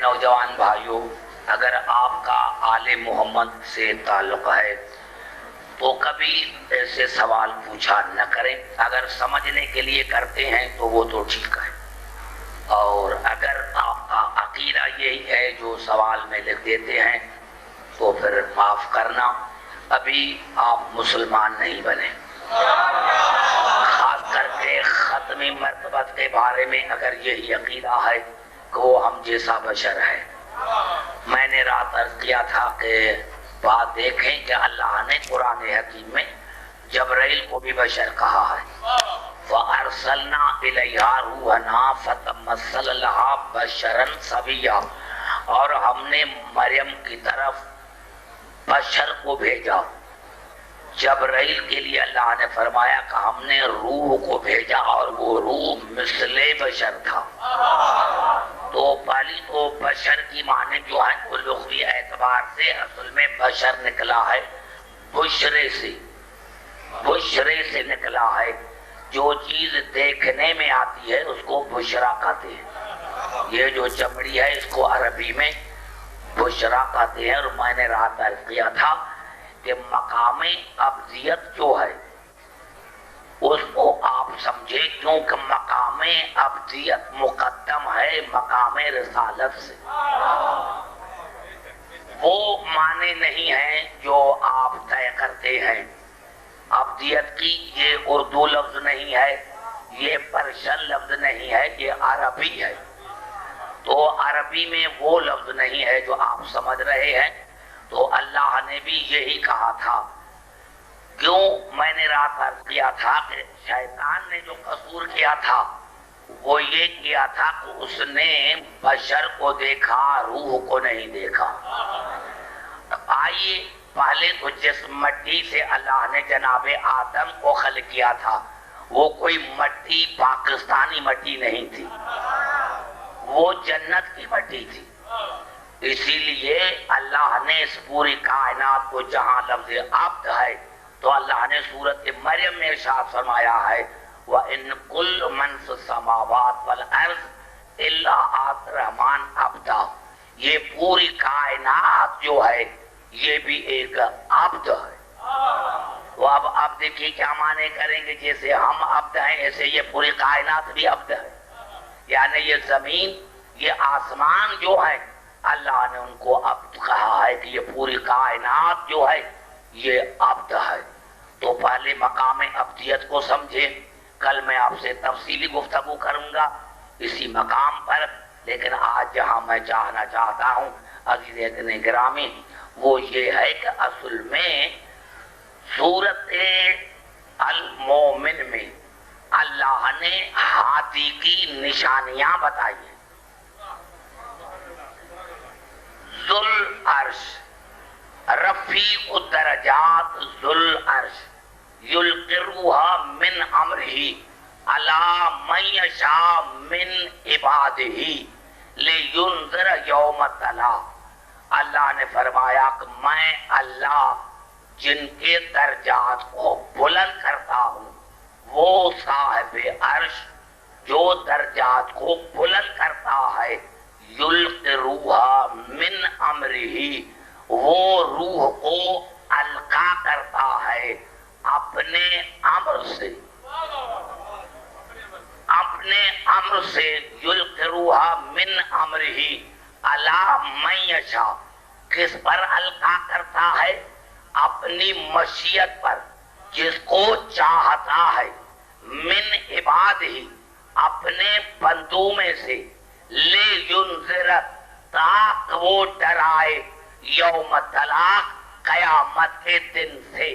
نوجوان بھائیوں، اگر آپ کا آل محمد سے تعلق ہے تو کبھی ایسے سوال پوچھا نہ کریں. اگر سمجھنے کے لیے کرتے ہیں تو وہ تو ٹھیک ہے، اور اگر آپ کا عقیدہ یہی ہے جو سوال میں لکھ دیتے ہیں تو پھر معاف کرنا، ابھی آپ مسلمان نہیں بنے. خاص کر کے ختمی مرتبت کے بارے میں اگر یہی عقیدہ ہے کہ وہ ہم جیسا بشر ہے. میں نے رات عرض کیا تھا کہ بات دیکھیں کہ اللہ نے قرآن حکیم میں جبرائیل کو بھی بشر کہا ہے. وَأَرْسَلْنَا إِلَيْهَا رُوحَنَا فَتَمَثَّلَ لَهَا بَشَرًا سَوِيًّا، اور ہم نے مریم کی طرف بشر کو بھیجا. جبرائیل کے لیے اللہ نے فرمایا کہ ہم نے روح کو بھیجا اور وہ روح مثل بشر تھا. تو پہلی تو بشر کی معنی جو ہے وہ لغوی اعتبار سے اصل میں بشر نکلا ہے بشرے سے، بشرے سے نکلا ہے. جو چیز دیکھنے میں آتی ہے اس کو بشرا کہتے ہیں. یہ جو چمڑی ہے اس کو عربی میں بشرا کہتے ہیں. اور میں نے رات عرض کیا تھا کہ مقام ابدیت جو ہے اس کو آپ سمجھے، کیونکہ مقام ابدیت مقدم ہے مقام رسالت سے. وہ معنی نہیں ہے جو آپ طے کرتے ہیں. ابدیت کی یہ اردو لفظ نہیں ہے، یہ پرشن لفظ نہیں ہے، یہ عربی ہے. تو عربی میں وہ لفظ نہیں ہے جو آپ سمجھ رہے ہیں. تو اللہ نے بھی یہی کہا تھا. کیوں؟ میں نے رات عرض کیا تھا کہ شیطان نے جو قصور کیا تھا وہ یہ کیا تھا کہ اس نے بشر کو دیکھا، روح کو نہیں دیکھا. آئیے، پہلے تو جس مٹی سے اللہ نے جناب آدم کو خلق کیا تھا وہ کوئی مٹی پاکستانی مٹی نہیں تھی، وہ جنت کی مٹی تھی. اسی لیے اللہ نے اس پوری کائنات کو، جہاں لفظ عبد ہے تو اللہ نے سورۃ مریم میں ارشاد فرمایا ہے وَإِن كُلُّ مَن فِي السَّمَاوَاتِ وَالْأَرْضِ إِلَّا آتِي الرَّحْمَٰنِ عَبْدًا. یہ پوری کائنات جو ہے یہ بھی ایک عبد ہے. وہ اب عبد کی کیا معنی کریں گے؟ جیسے ہم عبد ہیں ایسے یہ پوری کائنات بھی عبد ہے. یعنی یہ زمین، یہ آسمان جو ہے اللہ نے ان کو عبد کہا ہے کہ یہ پوری کائنات جو ہے یہ عبد ہے. تو پہلے مقام عبدیت کو سمجھیں. کل میں آپ سے تفصیلی گفتگو کروں گا اسی مقام پر، لیکن آج جہاں میں چاہنا چاہتا ہوں عزیزِ گرامی وہ یہ ہے کہ اصل میں سورۃ المومن میں اللہ نے ہادی کی نشانیاں بتائی ہیں. ذو العرش، رفیع الدرجات ذو العرش، یلقی الروح من امرہ علی من یشاء من عبادہ لینذر یوم التلاق. اللہ نے فرمایا کہ میں اللہ جن کے درجات کو بلند کرتا ہوں، وہ صاحب عرش جو درجات کو بلند کرتا ہے، یلقی روح من امرہ، وہ روح کو القا کرتا ہے اپنے امر سے، اپنے امر سے. یلقی روح من امرہ علی من یشاء، کس پر القا کرتا ہے؟ اپنی مشیت پر، جس کو چاہتا ہے. من عبادہ، اپنے بندوں میں سے. لینذر، تاکہ وہ ڈرائے. یوم طلاق، قیامت کے دن سے.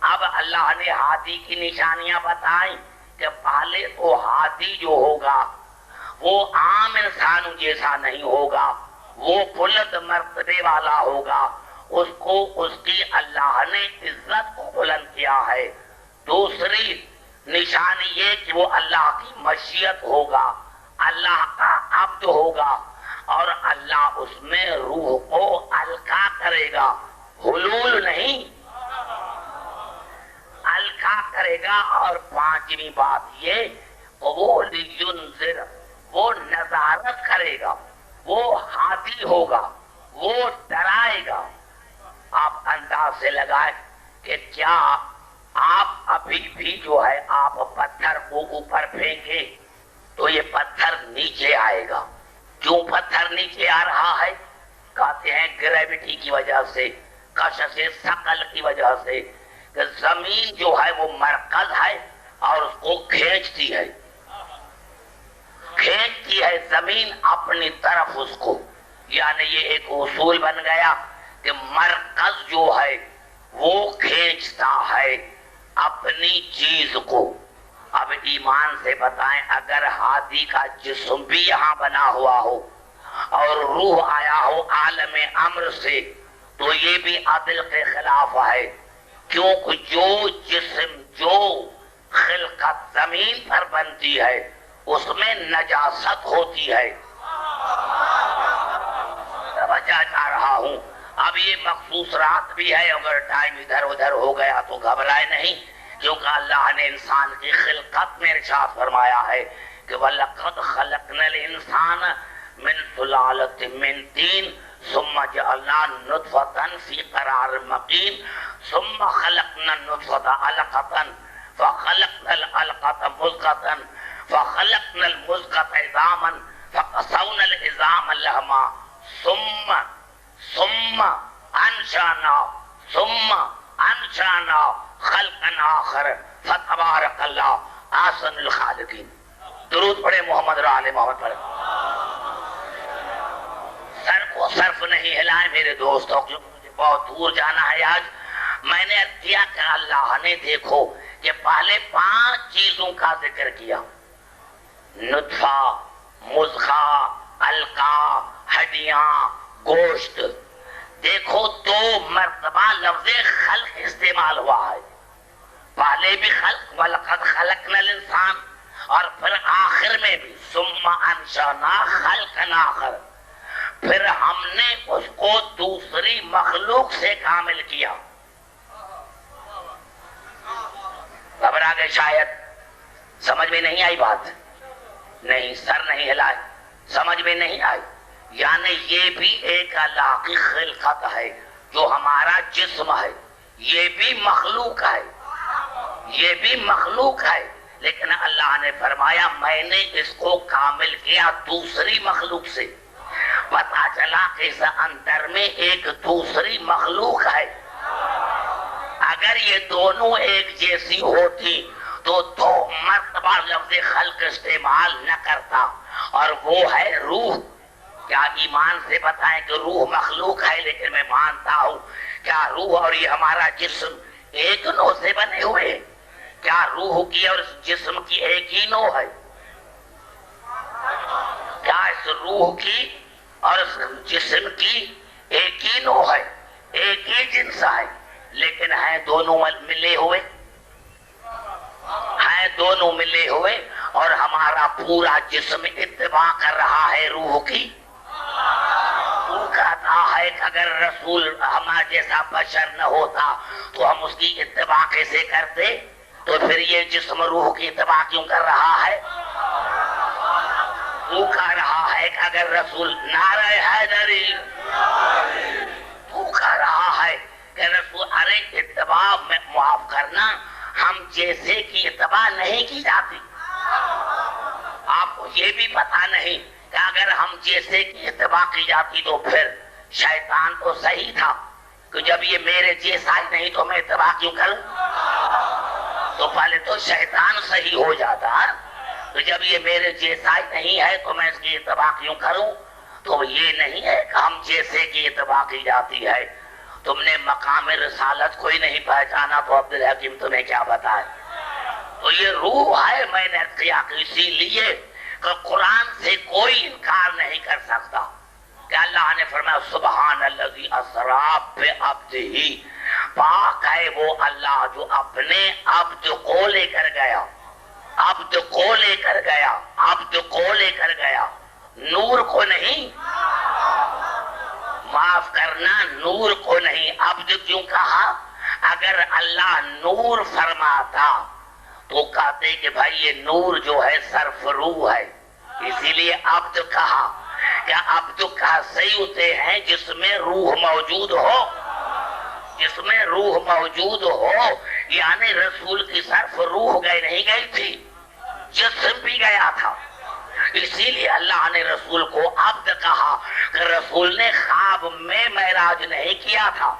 اب اللہ نے ہادی کی نشانیاں بتائیں کہ پہلے تو ہادی جو ہوگا وہ عام انسانوں جیسا نہیں ہوگا، وہ بلند مرتبے والا ہوگا. اس کو اس کی اللہ نے عزت کو بلند کیا ہے. دوسری نشانی یہ کہ وہ اللہ کی مشیت ہوگا، اللہ کا عبد ہوگا، اور اللہ اس میں روح کو القا کرے گا. حلول نہیں، القا کرے گا. اور پانچویں بات یہ وہ لینذر، وہ نظارت کرے گا. وہ ہاتھی ہوگا، وہ ڈرائے گا۔ آپ انداز سے لگائیں کہ کیا آپ ابھی بھی جو ہے آپ پتھر کو اوپر پھینکے تو یہ پتھر نیچے آئے گا۔ کیوں پتھر نیچے آ رہا ہے؟ کہتے ہیں گریوٹی کی وجہ سے، کشش ثقل کی وجہ سے، کہ زمین جو ہے وہ مرکز ہے اور اس کو کھینچتی ہے زمین اپنی طرف اس کو، یعنی یہ ایک اصول بن گیا کہ مرکز جو ہے وہ کھینچتا ہے اپنی چیز کو۔ اب ایمان سے بتائیں، اگر ہاتھی کا جسم بھی یہاں بنا ہوا ہو اور روح آیا ہو عالم امر سے تو یہ بھی عدل کے خلاف ہے، کیونکہ جو جسم جو خلقت زمین پر بنتی ہے اس میں نجاست ہوتی ہے۔ سمجھا جا رہا ہوں؟ اب یہ مخصوص رات بھی ہے، اگر ٹائم ادھر ادھر ہو گیا تو گھبرائے نہیں، کیونکہ اللہ نے انسان کی خلقت میں ارشاد فرمایا ہے کہ وَلَقَدْ خَلَقْنَا الْإِنسَانَ مِنْ سُلَالَةٍ مِنْ طِينٍ ثُمَّ جَعَلْنَا نُطْفَةً فِي قَرَارٍ مَكِينٍ ثُمَّ خَلَقْنَا النُّطْفَةَ عَلَقَةً فَخَلَقْنَا الْعَلَقَةَ مُضْغَةً فَخَلَقْنَا الْمُضْغَةَ عِظَامًا فَقَسَوْنَا الْعِظَامَ لَحْمًا ثم انشانا خلقا آخر فتبارک اللہ احسن الخالقین۔ درود پڑھے محمد اور آل محمد پڑھے۔ سر کو صرف نہیں ہلائیں میرے دوستوں، کیونکہ مجھے بہت دور جانا ہے آج۔ میں نے کیا کہ اللہ نے دیکھو کہ پہلے 5 چیزوں کا ذکر کیا، نطفہ، مضغہ، علقہ، ہڈیاں، گوشت۔ دیکھو 2 مرتبہ لفظ خلق استعمال ہوا ہے، پہلے بھی خلق وَلَقَدْ خَلَقْنَا الْإِنسَانَ، اور پھر آخر میں بھی ثُمَّ أَنشَأْنَا خَلْقًا آخر۔ پھر ہم نے اس کو دوسری مخلوق سے کامل کیا۔ گھبرا گئے شاید؟ سمجھ میں نہیں آئی بات؟ نہیں، سر نہیں ہلائے، سمجھ میں نہیں آئی؟ یعنی یہ بھی ایک اللہ کی خلقت ہے، جو ہمارا جسم ہے، یہ بھی مخلوق ہے، یہ بھی مخلوق ہے، لیکن اللہ نے فرمایا میں نے اس کو کامل کیا دوسری مخلوق سے۔ پتا چلا کہ اس اندر میں ایک دوسری مخلوق ہے۔ اگر یہ دونوں ایک جیسی ہوتی تو 2 مرتبہ لفظ خلق استعمال نہ کرتا، اور وہ ہے روح۔ کیا ایمان سے بتائیں کہ روح مخلوق ہے، لیکن میں مانتا ہوں کیا روح اور یہ ہمارا جسم ایک نو سے بنے ہوئے؟ کیا روح کی اور جسم کی ایک ہی نو ہے؟ کیا اس روح کی اور اس جسم کی ایک ہی نو ہے، ایک ہی جنس ہے؟ لیکن ہیں دونوں ملے ہوئے، ہیں دونوں ملے ہوئے، اور ہمارا پورا جسم اتباع کر رہا ہے روح کی۔ وہ کہتا ہے کہ اگر رسول ہمارا جیسا بشر نہ ہوتا تو ہم اس کی اتباع کیسے کرتے؟ تو پھر یہ جسم روح کی اتباع کیوں کر رہا ہے؟ وہ کہہ رہا ہے کہ اگر رسول نعرہ حیدری، وہ کہہ رہا ہے کہ رسول ارے اتباع میں معاف کرنا، ہم جیسے کی اتباع نہیں کی جاتی۔ آپ کو یہ بھی پتا نہیں کہ اگر ہم جیسے کی اتباع کی جاتی تو پھر شیطان تو صحیح تھا کہ جب یہ میرے جیسا ہی نہیں تو میں اتباع کیوں کروں؟ تو پہلے تو شیطان صحیح ہو جاتا، تو جب یہ میرے جیسا ہی نہیں ہے تو میں اس کی اتباع کیوں کروں؟ تو یہ نہیں ہے کہ ہم جیسے کی اتباع کی جاتی ہے۔ تم نے مقام رسالت کوئی نہیں پہچانا تو عبدالحکیم تمہیں کیا بتائے؟ تو یہ روح ہے، میں نے کیا کہ اسی لیے کہ قرآن سے کوئی انکار نہیں کر سکتا کہ اللہ نے فرمایا سبحان الذی اسری بعبدہ، پاک ہے وہ اللہ جو اپنے عبد کو لے کر گیا، عبد کو لے کر گیا، عبد کو لے کر گیا، نور کو نہیں، معاف کرنا، نور کو نہیں۔ عبد کیوں کہا؟ اگر اللہ نور فرماتا تو کہتے کہ بھائی یہ نور جو ہے صرف روح ہے، اسی لیے عبد کہا۔ کیا عبد کا صحیح ہوتے ہیں جس میں روح موجود ہو، جس میں روح موجود ہو، یعنی رسول کی صرف روح گئے نہیں گئی تھی، جسم بھی گیا تھا. اسی لیے اللہ نے رسول کو عبد کہا کہ رسول نے خواب میں معراج نہیں کیا تھا،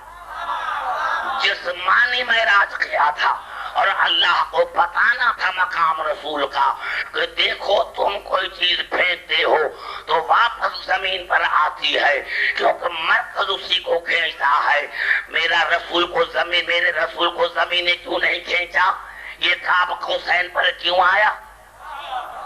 جسمانی معراج کیا تھا. اور اللہ کو بتانا تھا مقام رسول کا کہ دیکھو تم کوئی چیز پھینکتے ہو تو واپس زمین پر آتی ہے، کیونکہ مرکز اسی کو کھینچتا ہے. میرے رسول کو زمین نے کیوں نہیں کھینچا؟ یہ کعب حسین پر کیوں آیا؟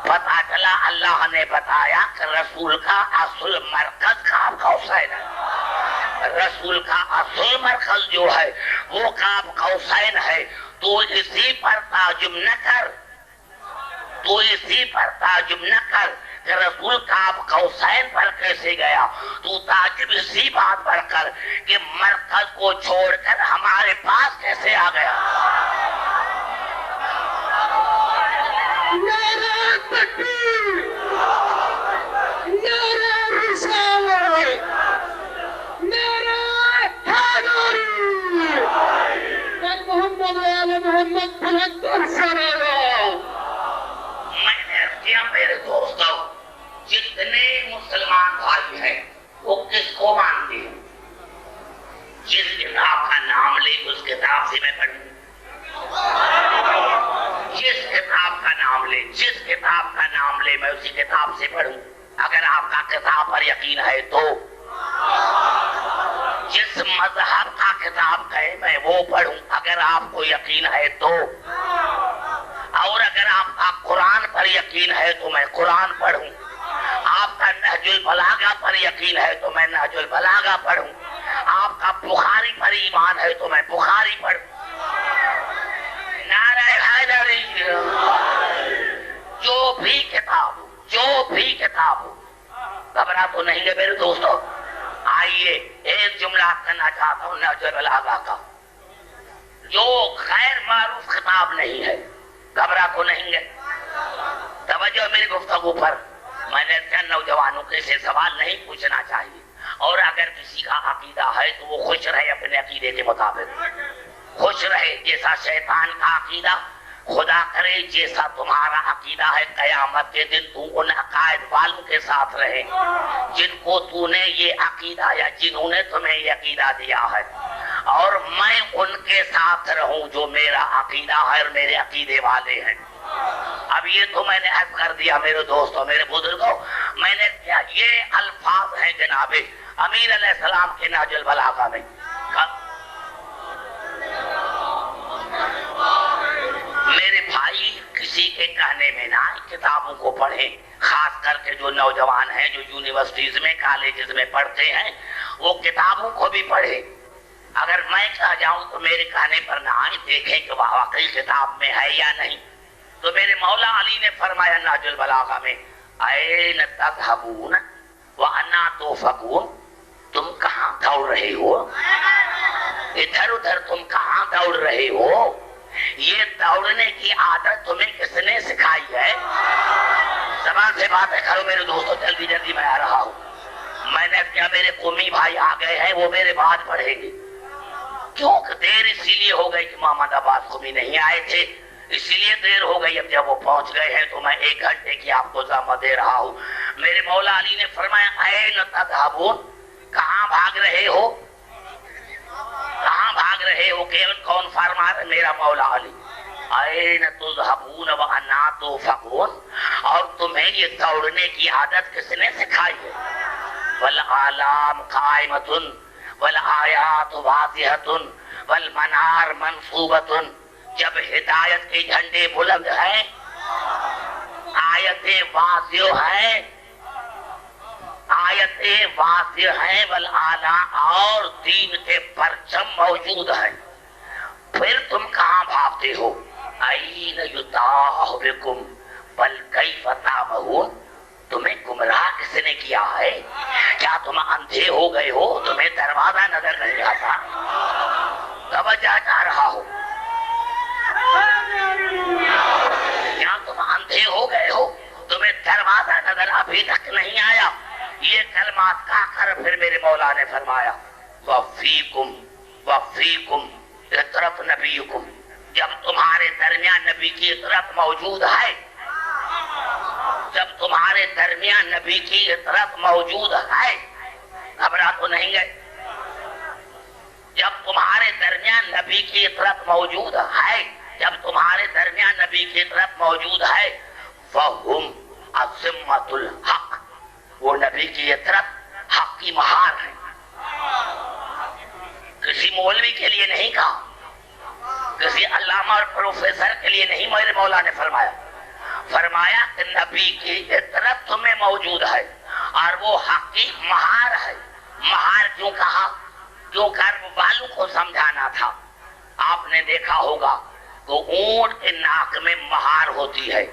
پتا چلا اللہ نے بتایا کہ رسول کا اصل مرکز کعب حسین ہے. رسول کا اصل مرکز جو ہے وہ کعب حسین ہے. تو اسی پر تعجب نہ کر، تو اسی پر تعجب نہ کر کہ رسول کعب حسین پر کیسے گیا. تو تعجب اسی بات پر کر کہ مرکز کو چھوڑ کر ہمارے پاس کیسے آ گیا. نعرہ تکبیر، نعرہ رسالت، نعرہ حیدری، محمد وآل محمد بلند سلام. میں نے کیا میرے دوستوں، جتنے مسلمان بھائی ہیں وہ کس کو مانتے ہیں؟ جس کتاب کا نام لے اس کتاب سے میں پڑھوں، جس کتاب کا نام لے، جس کتاب کا نام لے میں اسی کتاب سے پڑھوں. اگر آپ کا کتاب پر یقین ہے تو جس مذہب کا کتاب کہے میں وہ پڑھوں. اگر آپ کو یقین ہے تو، اور اگر آپ کا قرآن پر یقین ہے تو میں قرآن پڑھوں. آپ کا نہج البلاغہ پر یقین ہے تو میں نہج البلاغہ پڑھوں. آپ کا بخاری پر ایمان ہے تو میں بخاری پڑھوں. نعرہ حیدری. جو بھی کتاب ہو گھبرا تو نہیں ہے میرے دوستوں. آئیے ایک جملہ کرنا چاہتا ہوں نہج البلاغہ کا، جو غیر معروف خطاب نہیں ہے. گھبرا تو نہیں ہے؟ توجہ میری گفتگو پر. میں نے نوجوانوں کے سے سوال نہیں پوچھنا چاہیے، اور اگر کسی کا عقیدہ ہے تو وہ خوش رہے اپنے عقیدے کے مطابق، خوش رہے. جیسا شیطان کا عقیدہ، خدا کرے جیسا تمہارا عقیدہ ہے قیامت کے دن تو ان عقائد والوں کے ساتھ رہے جن کو تو نے یہ عقیدہ یا جنہوں نے تمہیں یہ عقیدہ دیا ہے، اور میں ان کے ساتھ رہوں جو میرا عقیدہ ہے اور میرے عقیدے والے ہیں. اب یہ تو میں نے عرض کر دیا میرے دوستوں، میرے بزرگوں. میں نے کیا یہ الفاظ ہیں جناب امیر علیہ السلام کے نہج البلاغہ میں. میرے بھائی کسی کے کہنے میں نہ کتابوں کو پڑھیں، خاص کر کے جو نوجوان ہیں جو یونیورسٹیز میں کالجز میں پڑھتے ہیں وہ کتابوں کو بھی پڑھیں. اگر میں کہہ جاؤں تو میرے کہنے پر نہ آئے، دیکھیں کہ وہ واقعی کتاب میں ہے یا نہیں. تو میرے مولا علی نے فرمایا نہج البلاغہ میں، این تذهبون وانا توفقون، تم کہاں دوڑ رہے ہو؟ ادھر ادھر تم کہاں دوڑ رہے ہو؟ یہ دوڑنے کی عادت تمہیں کس نے سکھائی ہے؟ زبان سے باتیں کرو میرے دوستو، جلدی جلدی میں آ رہا ہوں. میں نے کیا میرے قومی بھائی آ گئے ہیں، وہ میرے بعد پڑھیں گے. کیوں کہ دیر اسی لیے ہو گئی کہ محمد عباس قومی نہیں آئے تھے، اسی لیے دیر ہو گئی. اب جب وہ پہنچ گئے ہیں تو میں 1 گھنٹے کی آپ کو زحمت دے رہا ہوں. میرے مولا علی نے فرمایا این تذهبون، کہاں بھاگ رہے ہو؟ کہاں بھاگ رہے ہو؟ کون فرما رہا؟ میرا مولا علی. این تذهبون وانا توفقون، اور تمہیں یہ دوڑنے کی عادت کس نے سکھائی ہے؟ والاعلام قائمۃ والآیات واضحۃ والمنار منصوبۃ. جب ہدایت کے جھنڈے بلند ہیں، آیتیں واضح ہیں، آیتیں واضح ہیں، والاعلام اور دین کے پرچم موجود ہیں، پھر تم کہاں بھاگتے ہو؟ این یطاح بکم بل کیف تعمہون، تمہیں گمراہ کس نے کیا ہے؟ کیا تم اندھے ہو گئے ہو؟ تمہیں دروازہ نظر نہیں آتا؟ توجہ چاہ رہا ہو، کیا تم اندھے ہو گئے ہو؟ تمہیں دروازہ نظر ابھی تک نہیں آیا؟ یہ کلمات کہا کر پھر میرے مولا نے فرمایا وفیکم وفیکم اطرت نبیکم، جب تمہارے درمیان نبی کی اطرت موجود ہے، جب تمہارے درمیان نبی کی اطرت موجود ہے، گھبرا تو نہیں گئے؟ جب تمہارے درمیان نبی کی اطرت موجود ہے، جب تمہارے درمیان نبی کی اطرت موجود ہے، فَهُمْ عَصِمَّةُ الْحَقِّ، وہ نبی کی اطرت حق کی مہار ہے۔ کسی مولوی کے لیے نہیں کہا، کسی علامہ اور پروفیسر کے لیے نہیں، میرے مولا نے فرمایا فرمایا کہ نبی کی اطرت تمہیں موجود ہے اور وہ حق کی مہار ہے۔ مہار کیوں کہا؟ جو کرب والوں کو سمجھانا تھا۔ آپ نے دیکھا ہوگا تو اونٹ کے ناک میں مہار ہوتی ہے،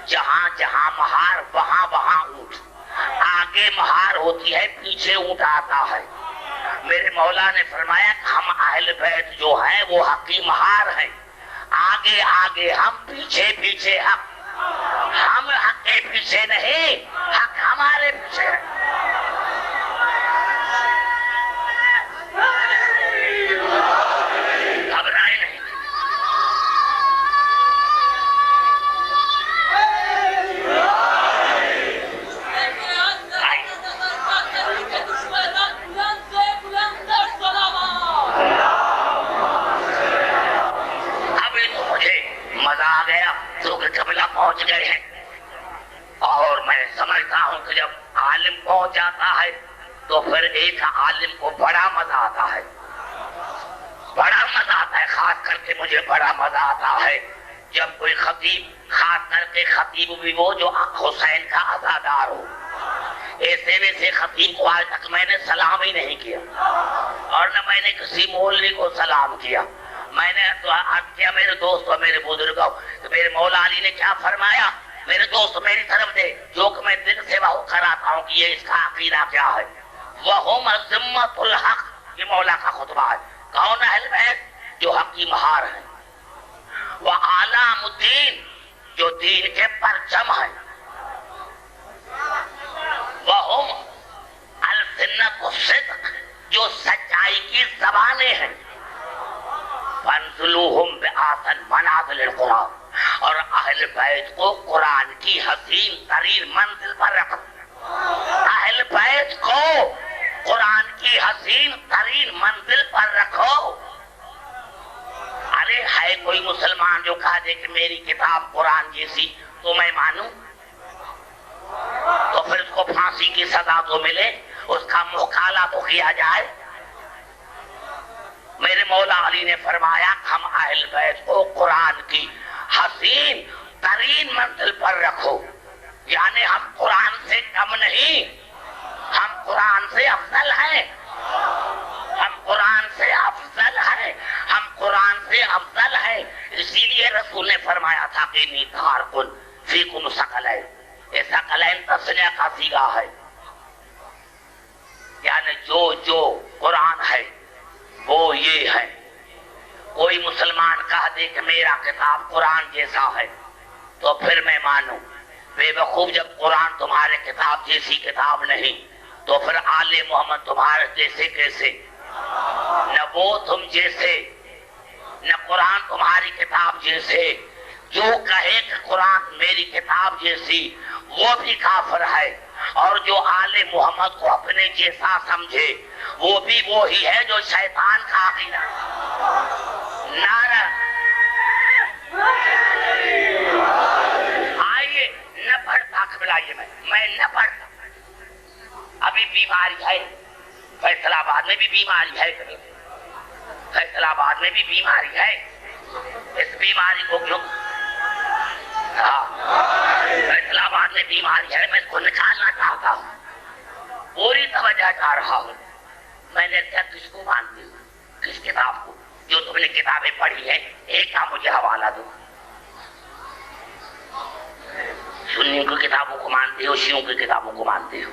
جہاں جہاں مہار وہاں وہاں اونٹ، آگے مہار ہوتی ہے پیچھے اونٹ آتا ہے۔ میرے مولا نے فرمایا کہ ہم اہل بیت جو ہیں وہ حق کی مہار ہیں، آگے آگے ہم، پیچھے پیچھے حق، ہم حق کے پیچھے نہیں، حق ہمارے پیچھے ہے۔ گھبرائے نہیں۔ ابھی تو مجھے مزہ آ گیا کیونکہ قبلہ پہنچ گئے ہیں، اور میں سمجھتا ہوں کہ جب عالم پہنچ جاتا ہے تو پھر ایک عالم کو بڑا مزہ آتا ہے، بڑا مزہ آتا ہے۔ خاص کر کے مجھے بڑا مزہ آتا ہے جب کوئی خطیب، خاص کر کے خطیب بھی وہ جو حسین کا عزادار ہو۔ ایسے ویسے خطیب کو آج تک میں نے سلام ہی نہیں کیا، اور نہ میں نے کسی مولوی کو سلام کیا۔ میں نے تو عرض کیا میرے دوست اور میرے بزرگوں کہ میرے مولا علی نے کیا فرمایا، میرے دوست میری طرف دے جو کہ میں دل سے وہ کراتا ہوں کہ یہ اس کا عقیدہ کیا ہے۔ وَهُمْ عَصِمَّةُ الْحَقِّ، یہ مولا کا خطبہ ہے۔ کون اہل بیت؟ جو حق کی مہار ہے۔ وَأَعْلَامُ الدِّينِ، جو دین کے پرچم ہے۔ وَهُمْ أَلْسِنَةُ الصِّدْقِ، جو سچائی کی زبانیں ہیں۔ فَانزِلُوهُمْ بِأَحْسَنِ مَنَازِلِ الْقُرْآنِ، اور اہل بیت کو قرآن کی حسین ترین منزل پر رکھو۔ اہل بیت کو قرآن کی حسین ترین منزل پر رکھو۔ ارے ہے کوئی مسلمان جو کہا دے کہ میری کتاب قرآن جیسی تو میں مانوں، تو پھر اس کو پھانسی کی سزا تو ملے، اس کا مقالہ تو کیا جائے۔ میرے مولا علی نے فرمایا کہ ہم اہل بیت کو قرآن کی حسین ترین منزل پر رکھو، یعنی ہم قرآن سے کم نہیں، ہم قرآن سے افضل ہیں، ہم قرآن سے افضل ہیں، ہم قرآن سے افضل ہیں۔ اسی لیے رسول نے فرمایا تھا کہ انی تارکن فیکم ثقلین، یہ ثقلین تسنیہ کا صیغہ ہے، یعنی جو قرآن ہے وہ یہ ہے۔ کوئی مسلمان کہہ دے کہ میرا کتاب قرآن جیسا ہے تو پھر میں مانوں۔ بے وقوف، جب قرآن تمہارے کتاب جیسی کتاب نہیں تو پھر آل محمد تمہارے جیسے کیسے؟ نہ وہ تم جیسے، نہ قرآن تمہاری کتاب جیسے۔ جو کہے کہ قرآن میری کتاب جیسی وہ بھی کافر ہے، اور جو آل محمد کو اپنے جیسا سمجھے وہ بھی وہی ہے جو شیطان کا عقیدہ۔ نعرہ آئیے، نہ پڑھتا قبلائیے، میں نہ پڑھتا۔ ابھی بیماری ہے، فیصل آباد میں بھی بیماری ہے، فیصل آباد میں بھی بیماری ہے۔ اس بیماری کو کیوں؟ فیصل آباد میں بیماری ہے، میں اس کو نکالنا چاہتا ہوں، پوری توجہ چاہ رہا ہوں۔ میں نے کیا کس کو مانتی ہوں؟ کس کتاب کو؟ جو تم نے کتابیں پڑھی ہیں ایک کا مجھے حوالہ دو۔ سنیوں کی کتابوں کو مانتے ہو، شیعوں کی کتابوں کو مانتے ہو؟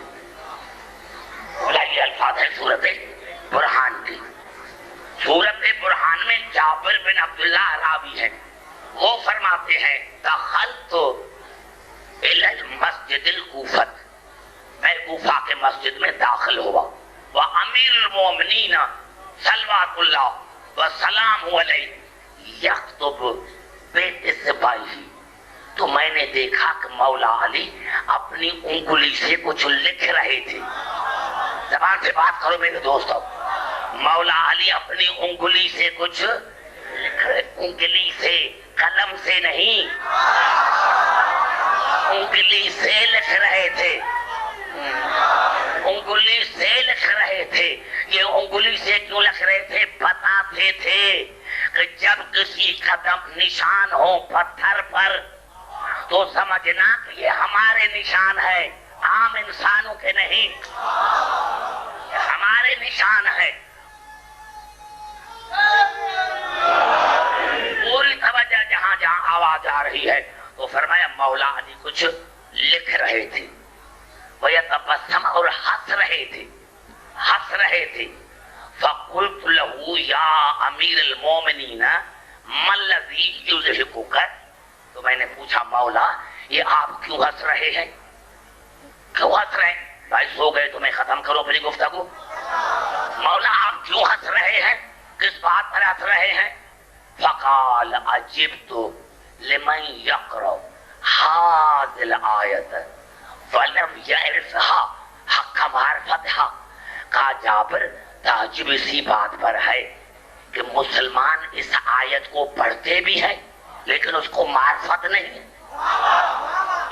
یہ الفاظ ہے سورت برہان کی۔ سورت برہان میں جابر بن عبداللہ راوی ہے، وہ فرماتے ہیں دخلت الی المسجد الکوفۃ میں کوفہ کے مسجد میں داخل ہوا، وہ امیر المومنین صلوات اللہ وسلام علیہ یخطب بیت سپاہی، تو میں نے دیکھا کہ مولا علی اپنی انگلی سے کچھ لکھ رہے تھے۔ زبان سے بات کرو میرے دوستو، مولا علی اپنی انگلی سے کچھ لکھ رہے، انگلی سے، قلم سے نہیں، انگلی سے لکھ رہے تھے، انگلی سے لکھ رہے تھے۔ یہ انگلی سے کیوں لکھ رہے تھے؟ بتاتے تھے کہ جب کسی قدم نشان ہو پتھر پر تو سمجھنا کہ یہ ہمارے نشان ہے، عام انسانوں کے نہیں، ہمارے نشان ہے۔ پوری توجہ جہاں جہاں آواز آ رہی ہے تو فرمایا مولا علی کچھ لکھ رہے تھے، وَيَتَبَسَّمَ، اور ہنس رہے تھے، ہنس رہے تھے۔ فَقُلْتُ لَهُ يَا أَمِيرَ الْمُؤْمِنِينَ مَا الَّذِي يُضْحِكُكَ، تو میں نے پوچھا مولا یہ آپ کیوں ہنس رہے ہیں؟ کیوں ہنس رہے ہیں؟ بھائی سو گئے تو میں ختم کرو اپنی گفتگو۔ مولا آپ کیوں ہنس رہے ہیں؟ کس بات پر ہنس رہے ہیں؟ فقال عجبت لمن يقرأ هذه الآية فلم يعرفها حق معرفتها، کہا جابر تعجب اسی بات پر ہے کہ مسلمان اس آیت کو پڑھتے بھی ہیں لیکن اس کو معرفت نہیں ہے،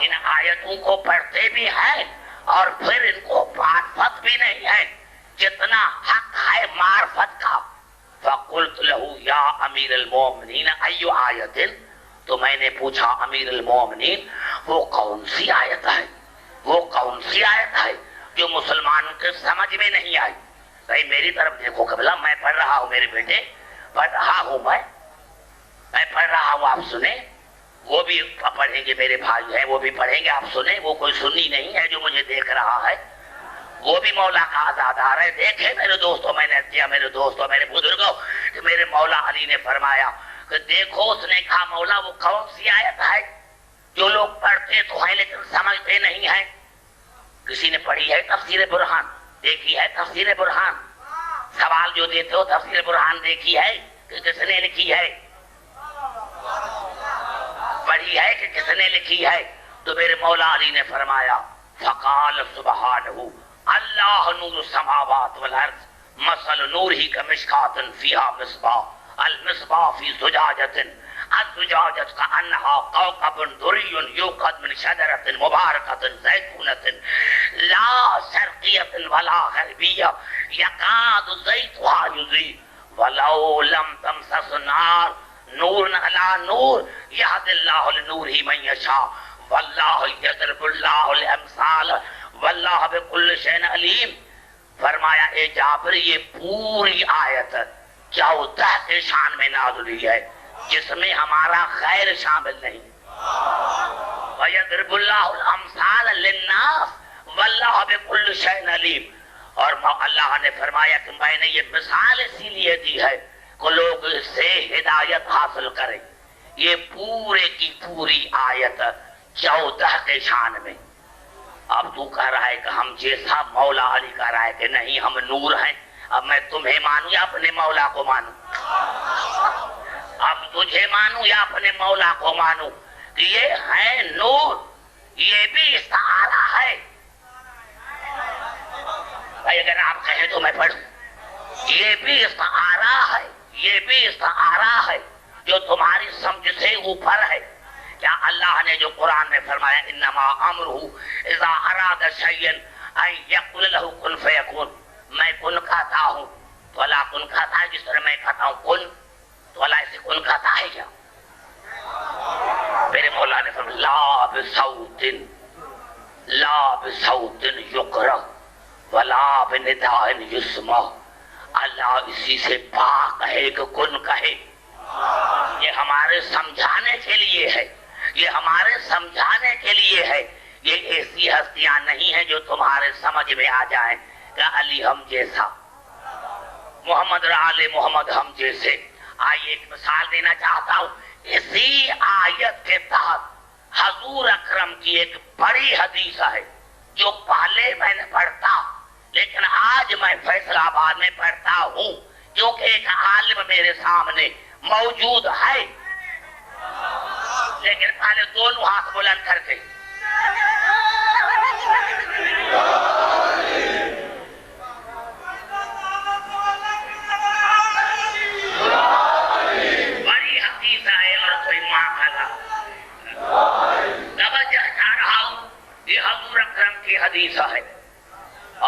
ان آیتوں کو پڑھتے بھی ہیں اور پھر ان کو معرفت بھی نہیں ہے جتنا حق ہے معرفت کا۔ فقلت له یا امیر المومنین ای آیت، تو میں نے پوچھا امیر المومنین وہ کون سی آیت ہے، وہ کون سی آیت ہے جو مسلمانوں کے سمجھ میں نہیں آئی؟ بھائی میری طرف دیکھو قبلہ، میں پڑھ رہا ہوں میرے بیٹے، پڑھ رہا ہوں، میں پڑھ رہا ہوں، آپ سنیں، وہ بھی پڑھیں گے، میرے بھائی ہیں وہ بھی پڑھیں گے، آپ سنیں، وہ کوئی سنی نہیں ہے جو مجھے دیکھ رہا ہے، وہ بھی مولا کا آزادار ہے۔ دیکھیں میرے دوستوں، میں نے کیا میرے دوستوں، میرے بزرگوں، کہ میرے مولا علی نے فرمایا کہ دیکھو، اس نے کہا مولا وہ کون سی آیت ہے جو لوگ پڑھتے تو ہیں لیکن سمجھتے نہیں ہیں؟ کسی نے پڑھی ہے تفسیر برہان؟ دیکھی ہے تفسیر برہان؟ سوال جو دیتے ہو تفسیر برہان دیکھی ہے کہ کس نے لکھی ہے؟ پڑھی ہے کہ کس نے لکھی ہے؟ تو میرے مولا علی نے فرمایا فقال سبحانہ اللہ نور السماوات والارض مثل نورہ کمشکات فیہا مصباح المصباح فی زجاجۃ الزجاجۃ کأنہا کوکب دری یوقد من شجرۃ مبارکۃ زیتونۃ لا شرقیۃ ولا غربیہ یکاد زیتها یضیء ولو لم تمسس نار نور علی نور یہد اللہ لنورہ من یشاء واللہ یضرب اللہ الامثال واللہ بکل شیء علیم۔ فرمایا اے جابر یہ پوری آیت 14 کے شان میں نازل ہوئی ہے جس میں ہمارا خیر شامل نہیں۔ وَيَضْرِبُ اللَّهُ الْأَمْثَالَ لِلنَّاسِ وَاللَّهُ بِكُلِّ شَيْءٍ عَلِيمٌ۔ اور اللہ نے فرمایا کہ میں نے یہ مثال اسی لیے دی ہے کہ لوگ اس سے ہدایت حاصل کریں۔ یہ پورے کی پوری آیت 14 کے شان میں۔ اب تو کہہ رہا ہے کہ ہم جیسا مولا علی کہہ رہا ہے کہ نہیں ہم نور ہیں، اب میں تمہیں مانوں یا اپنے مولا کو مانوں؟ اب تجھے مانوں یا اپنے مولا کو مانوں کہ یہ ہے نور؟ یہ بھی استعارہ ہے۔ بھائی اگر آپ کہیں تو میں پڑھوں، یہ بھی استعارہ ہے، یہ بھی استعارہ ہے جو تمہاری سمجھ سے اوپر ہے۔ کیا اللہ نے جو قرآن میں فرمایا انما امرہ اذا اراد شیئا ان یقول لہ کن فیکون، میں کن کہتا ہوں تو اللہ کن کہتا ہے، جس طرح میں کہتا ہوں کن تو اللہ اسے کن کہتا ہے کیا؟ میرے مولا نے فرمایا لا بصوت یقرأ ولا بنداء یسمع، اللہ اسی سے پاک ہے کہ کن کہے۔ یہ ہمارے سمجھانے کے لیے ہے، یہ ہمارے سمجھانے کے لیے ہے۔ یہ ایسی ہستیاں نہیں ہیں جو تمہارے سمجھ میں آ جائیں کہ علی ہم جیسا، محمد آل محمد ہم جیسے۔ آئیے ایک مثال دینا چاہتا ہوں، اسی آیت کے تحت حضور اکرم کی ایک بڑی حدیث ہے، جو پہلے میں نے پڑھتا لیکن آج میں فیصل آباد میں پڑھتا ہوں کیونکہ ایک عالم میرے سامنے موجود ہے. لیکن پہلے دونوں ہاتھ بلند کر کے بڑی حدیث ہے اور کوئی ماں کھلا توجہ چاہ رہا ہوں. یہ حضور اکرم کی حدیث ہے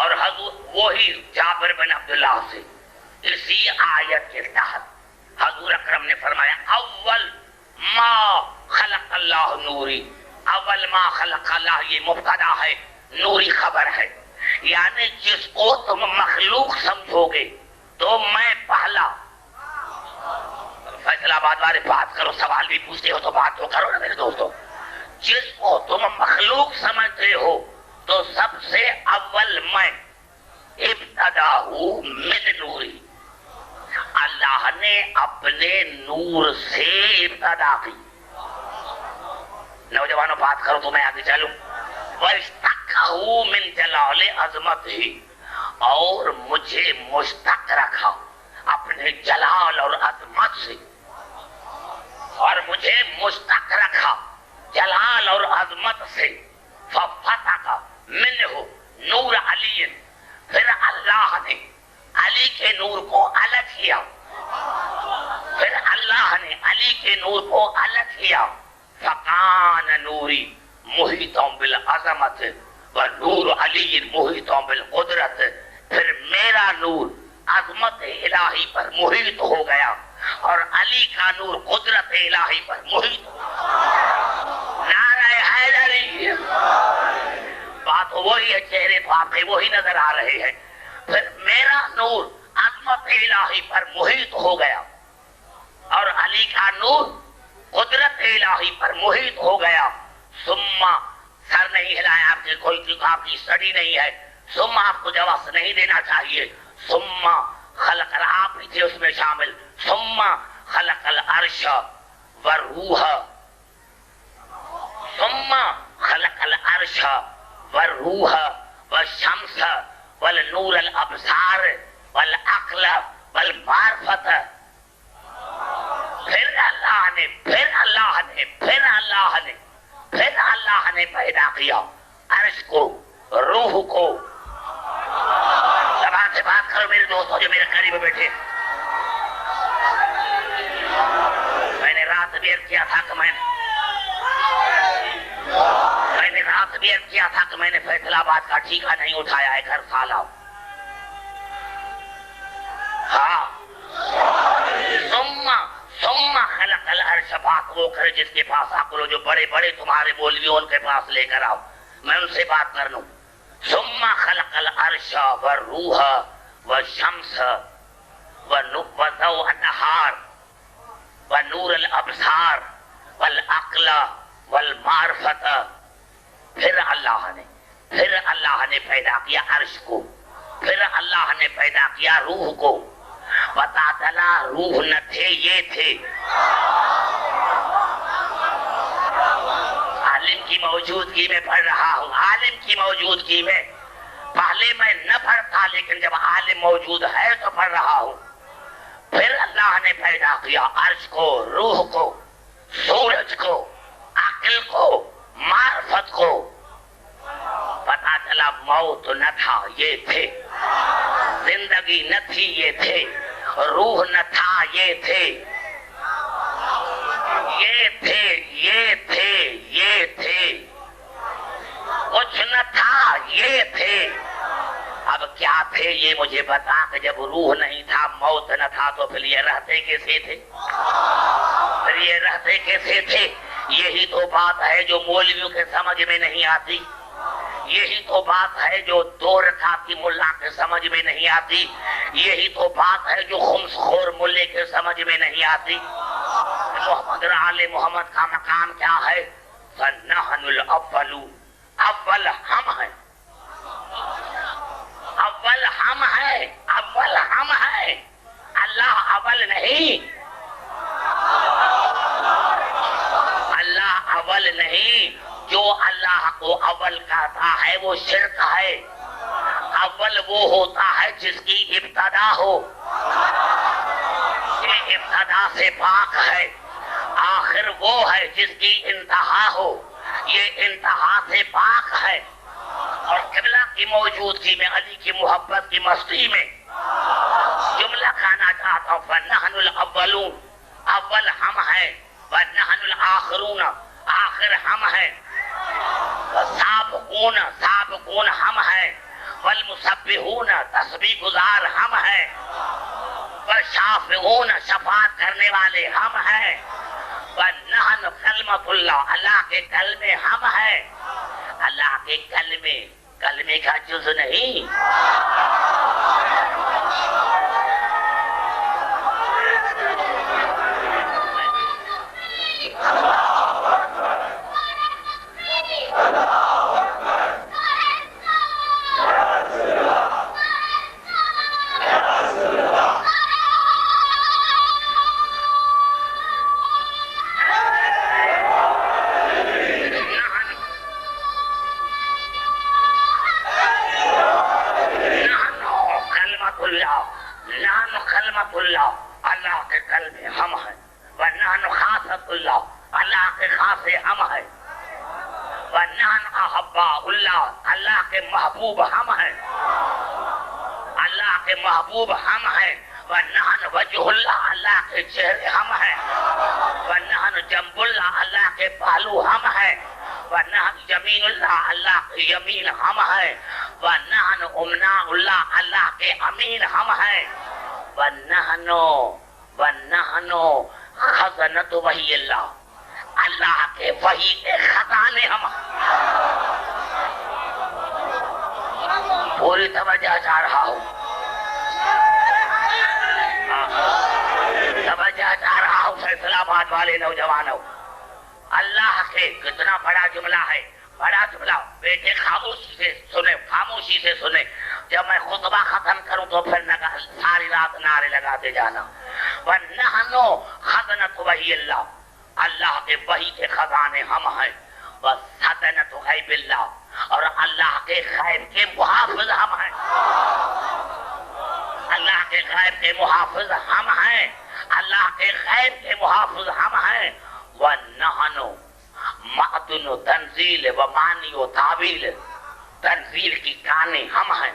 اور حضور وہی جابر بن عبداللہ سے اسی آیت کے تحت حضور اکرم نے فرمایا اول ما خلق اللہ نوری. اول ما خلق اللہ یہ مبتدا ہے, نوری خبر ہے. یعنی جس کو تم مخلوق سمجھو گے تو میں پہلا. فیصل آباد والے بات کرو, سوال بھی پوچھتے ہو تو بات تو کرو نا میرے دوستو. جس کو تم مخلوق سمجھتے ہو تو سب سے اول میں ابتدا ہوں من نوری. اللہ نے اپنے نور سے ابتدا کی. نوجوانوں بات کرو تو میں آگے چلوں. وَاشْتَقَّهُ مِنْ جَلَالِ عَظْمَتِهِ اور مجھے مشتق رکھا اپنے جلال اور عظمت سے. اور مجھے مشتق رکھا جلال اور عظمت سے. فَفَتَقَ مِنْهُ نور علی. پھر اللہ نے علی کے نور کو الگ کیا. پھر اللہ نے علی کے نور کو الگ کیا. فَقَانَ نوری محیطوں بالعظمت و نور علی محیطوں بالقدرت. پھر میرا نور عظمت الہی پر محیط ہو گیا اور علی کا نور قدرت الہی پر محیط ہو گیا. نعرہ حیدری. بات وہی ہے, چہرے تو آپ کے وہی نظر آ رہے ہیں. پھر میرا نور عظمت الہی پر محیط ہو گیا اور علی کا نور قدرت الہی پر محیط ہو گیا. ثم سر نہیں ہلایا آپ کے, کوئی آپ کی اسٹڈی نہیں ہے. ثم آپ کو جواب نہیں دینا چاہیے. ثم خلق, آپ بھی تھے اس میں شامل. ثم خلق العرش والروح. ثم خلق العرش والروح والشمس والنور الابصار والعقل والمعرفت. پھر اللہ نے پیدا کیا عرش کو, روح کو. زبان سے بات کرو میرے دوستوں جو میرے قریب بیٹھے. میں نے رات بھی عرض کیا تھا کہ میں نے فیصل آباد کا ٹھیکہ نہیں اٹھایا ہے, گھر سالا. ہاں. ثم خلق العرش. بات وہ کرے جس کے پاس عقل ہو, جو بڑے بڑے تمہارے مولوی ان کے پاس لے کر آؤ, میں ان سے بات کر لوں. ثم خلق العرش والروح والشمس وضوء النہار ونور الابصار والعقل والمعرفت. پھر اللہ نے پیدا کیا عرش کو. پھر اللہ نے پیدا کیا روح کو. پتا چلا روح نہ تھے, یہ تھے. عالم کی موجودگی میں پڑھ رہا ہوں, عالم کی موجودگی میں. پہلے میں نہ پڑھتا لیکن جب عالم موجود ہے تو پڑھ رہا ہوں. پھر اللہ نے پیدا کیا عرش کو, روح کو, سورج کو, عقل کو, معرفت کو. پتا چلا موت نہ تھا, یہ تھے. زندگی نہ تھی, یہ تھے. روح نہ تھا, یہ تھے. کچھ نہ تھا, یہ تھے. اب کیا تھے یہ مجھے بتا کہ جب روح نہیں تھا, موت نہ تھا, تو پھر یہ رہتے کیسے تھے؟ یہی تو بات ہے جو مولویوں کے سمجھ میں نہیں آتی. یہی تو بات ہے جو دو رکعتی ملا کے سمجھ میں نہیں آتی. یہی تو بات ہے جو خمس خور ملے کے سمجھ میں نہیں آتی. محمد آل محمد کا مقام کیا ہے؟ فَنَحْنُ الْأَوَّلُ. اول ہم ہیں. اول ہم ہیں. اللہ اول نہیں. اللہ اول نہیں. جو جو اللہ کو اول کہتا ہے وہ شرک ہے۔ اول وہ ہوتا ہے جس کی ابتدا ہو، یہ ابتدا سے پاک ہے۔ آخر وہ ہے جس کی انتہا ہو، یہ انتہا سے پاک ہے۔ اور قبلہ کی موجودگی میں، علی کی محبت کی مستی میں جملہ کہنا چاہتا ہوں، فَنَحْنُ الْأَوَّلُونَ، اول ہم ہیں، وَنَحْنُ الْآخِرُونَ، آخر ہم ہیں، وَالسَّابِقُونَ، سابقون ہم ہیں، وَالْمُسَبِّحُونَ، تسبیح گزار ہم ہیں، وَالشَّافِعُونَ، شفاعت کرنے والے ہم ہیں، وَنَحْنُ کلمۃ اللہ، اللہ کے کلمے ہم ہیں۔ اللہ کے کلمے کا جز نہیں، اللہ کے کلمے ہم ہیں، وَنَحْنُ خَاصَةُ اللہ، اللہ کے خاصے ہم ہیں، وَنَحْنُ أَحِبَّاءُ اللہ، اللہ کے محبوب ہم ہیں، اللہ کے محبوب ہم ہیں، وَنَحْنُ وَجْهُ اللہ، اللہ کے چہرے ہم ہیں، وَنَحْنُ جنب اللہ، اللہ کے پہلو ہم ہیں، وَنَحْنُ یمین اللہ، اللہ کے یمین ہم ہیں، وَنَحْنُ امناء اللہ، اللہ کے امین ہم ہیں، وَنَحْنُ خزنۃ وحی اللہ، اللہ کے وحی کے خزانے ہم ہیں۔ پوری توجہ چاہ رہا ہوں، توجہ چاہ رہا ہوں فیصلہ آباد والے نوجوانوں۔ اللہ کے کتنا بڑا جملہ ہے، بڑا جملہ، بیٹے خاموشی سے سنے، جب میں خطبہ ختم کروں تو پھر ساری رات نعرے لگاتے جانا۔ وَنَحْنُ خَزْنَةُ وَحِيِ اللہ، اللہ کے وحی کے خزانے ہم ہیں، وَصَدَنَةُ غیب اللہ، اور اللہ کے غیب کے محافظ ہم ہیں، اللہ کے غیب کے محافظ ہم ہیں، اللہ کے غیب کے محافظ ہم ہیں۔ وَنَحْنُ مَعْدُنُ تنزیل و معنی و تعویل، تنزیل کی کانی ہم ہیں،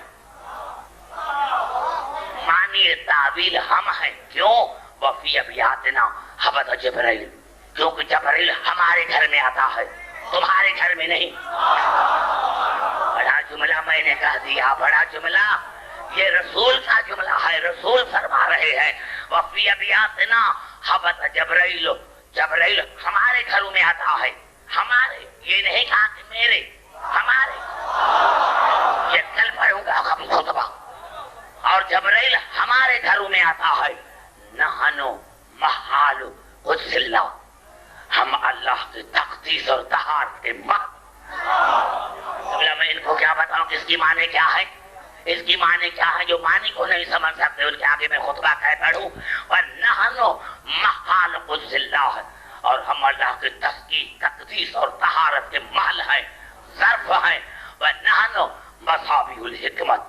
معنی تعویل ہم ہیں۔ کیوں؟ وفی ابیاتنا حبت جبرائیل، کیونکہ جبرائیل ہمارے گھر میں آتا ہے، تمہارے گھر میں نہیں۔ بڑا جملہ میں نے کہہ دیا، بڑا جملہ، یہ رسول کا جملہ ہے، رسول فرما رہے ہیں وفی ابیاتنا حبت جبرائیل، جبرائیل ہمارے گھروں میں آتا ہے، ہمارے، یہ نہیں کہا کہ میرے، ہمارے، یہ کل پڑھوں گا خطبہ، اور جبرائیل ہمارے گھروں میں آتا ہے۔ نحنو محال قدس اللہ، ہم اللہ کی تقدیس اور طہارت کے مہد۔ میں ان کو کیا بتاؤں کہ اس کی معنی کیا ہے، اس کی معنی کیا ہے؟ جو معنی کو نہیں سمجھ سکتے ان کے آگے میں خطبہ کہہ پڑھوں، وَنَحْنُ مَحَالُ قُدْسِ اللَّهِ، اور ہم اللہ کی تقدیس اور طہارت کے محل ہیں، ظرف ہیں۔ وَنَحْنُ مَصَابِيحُ الْحِکمت،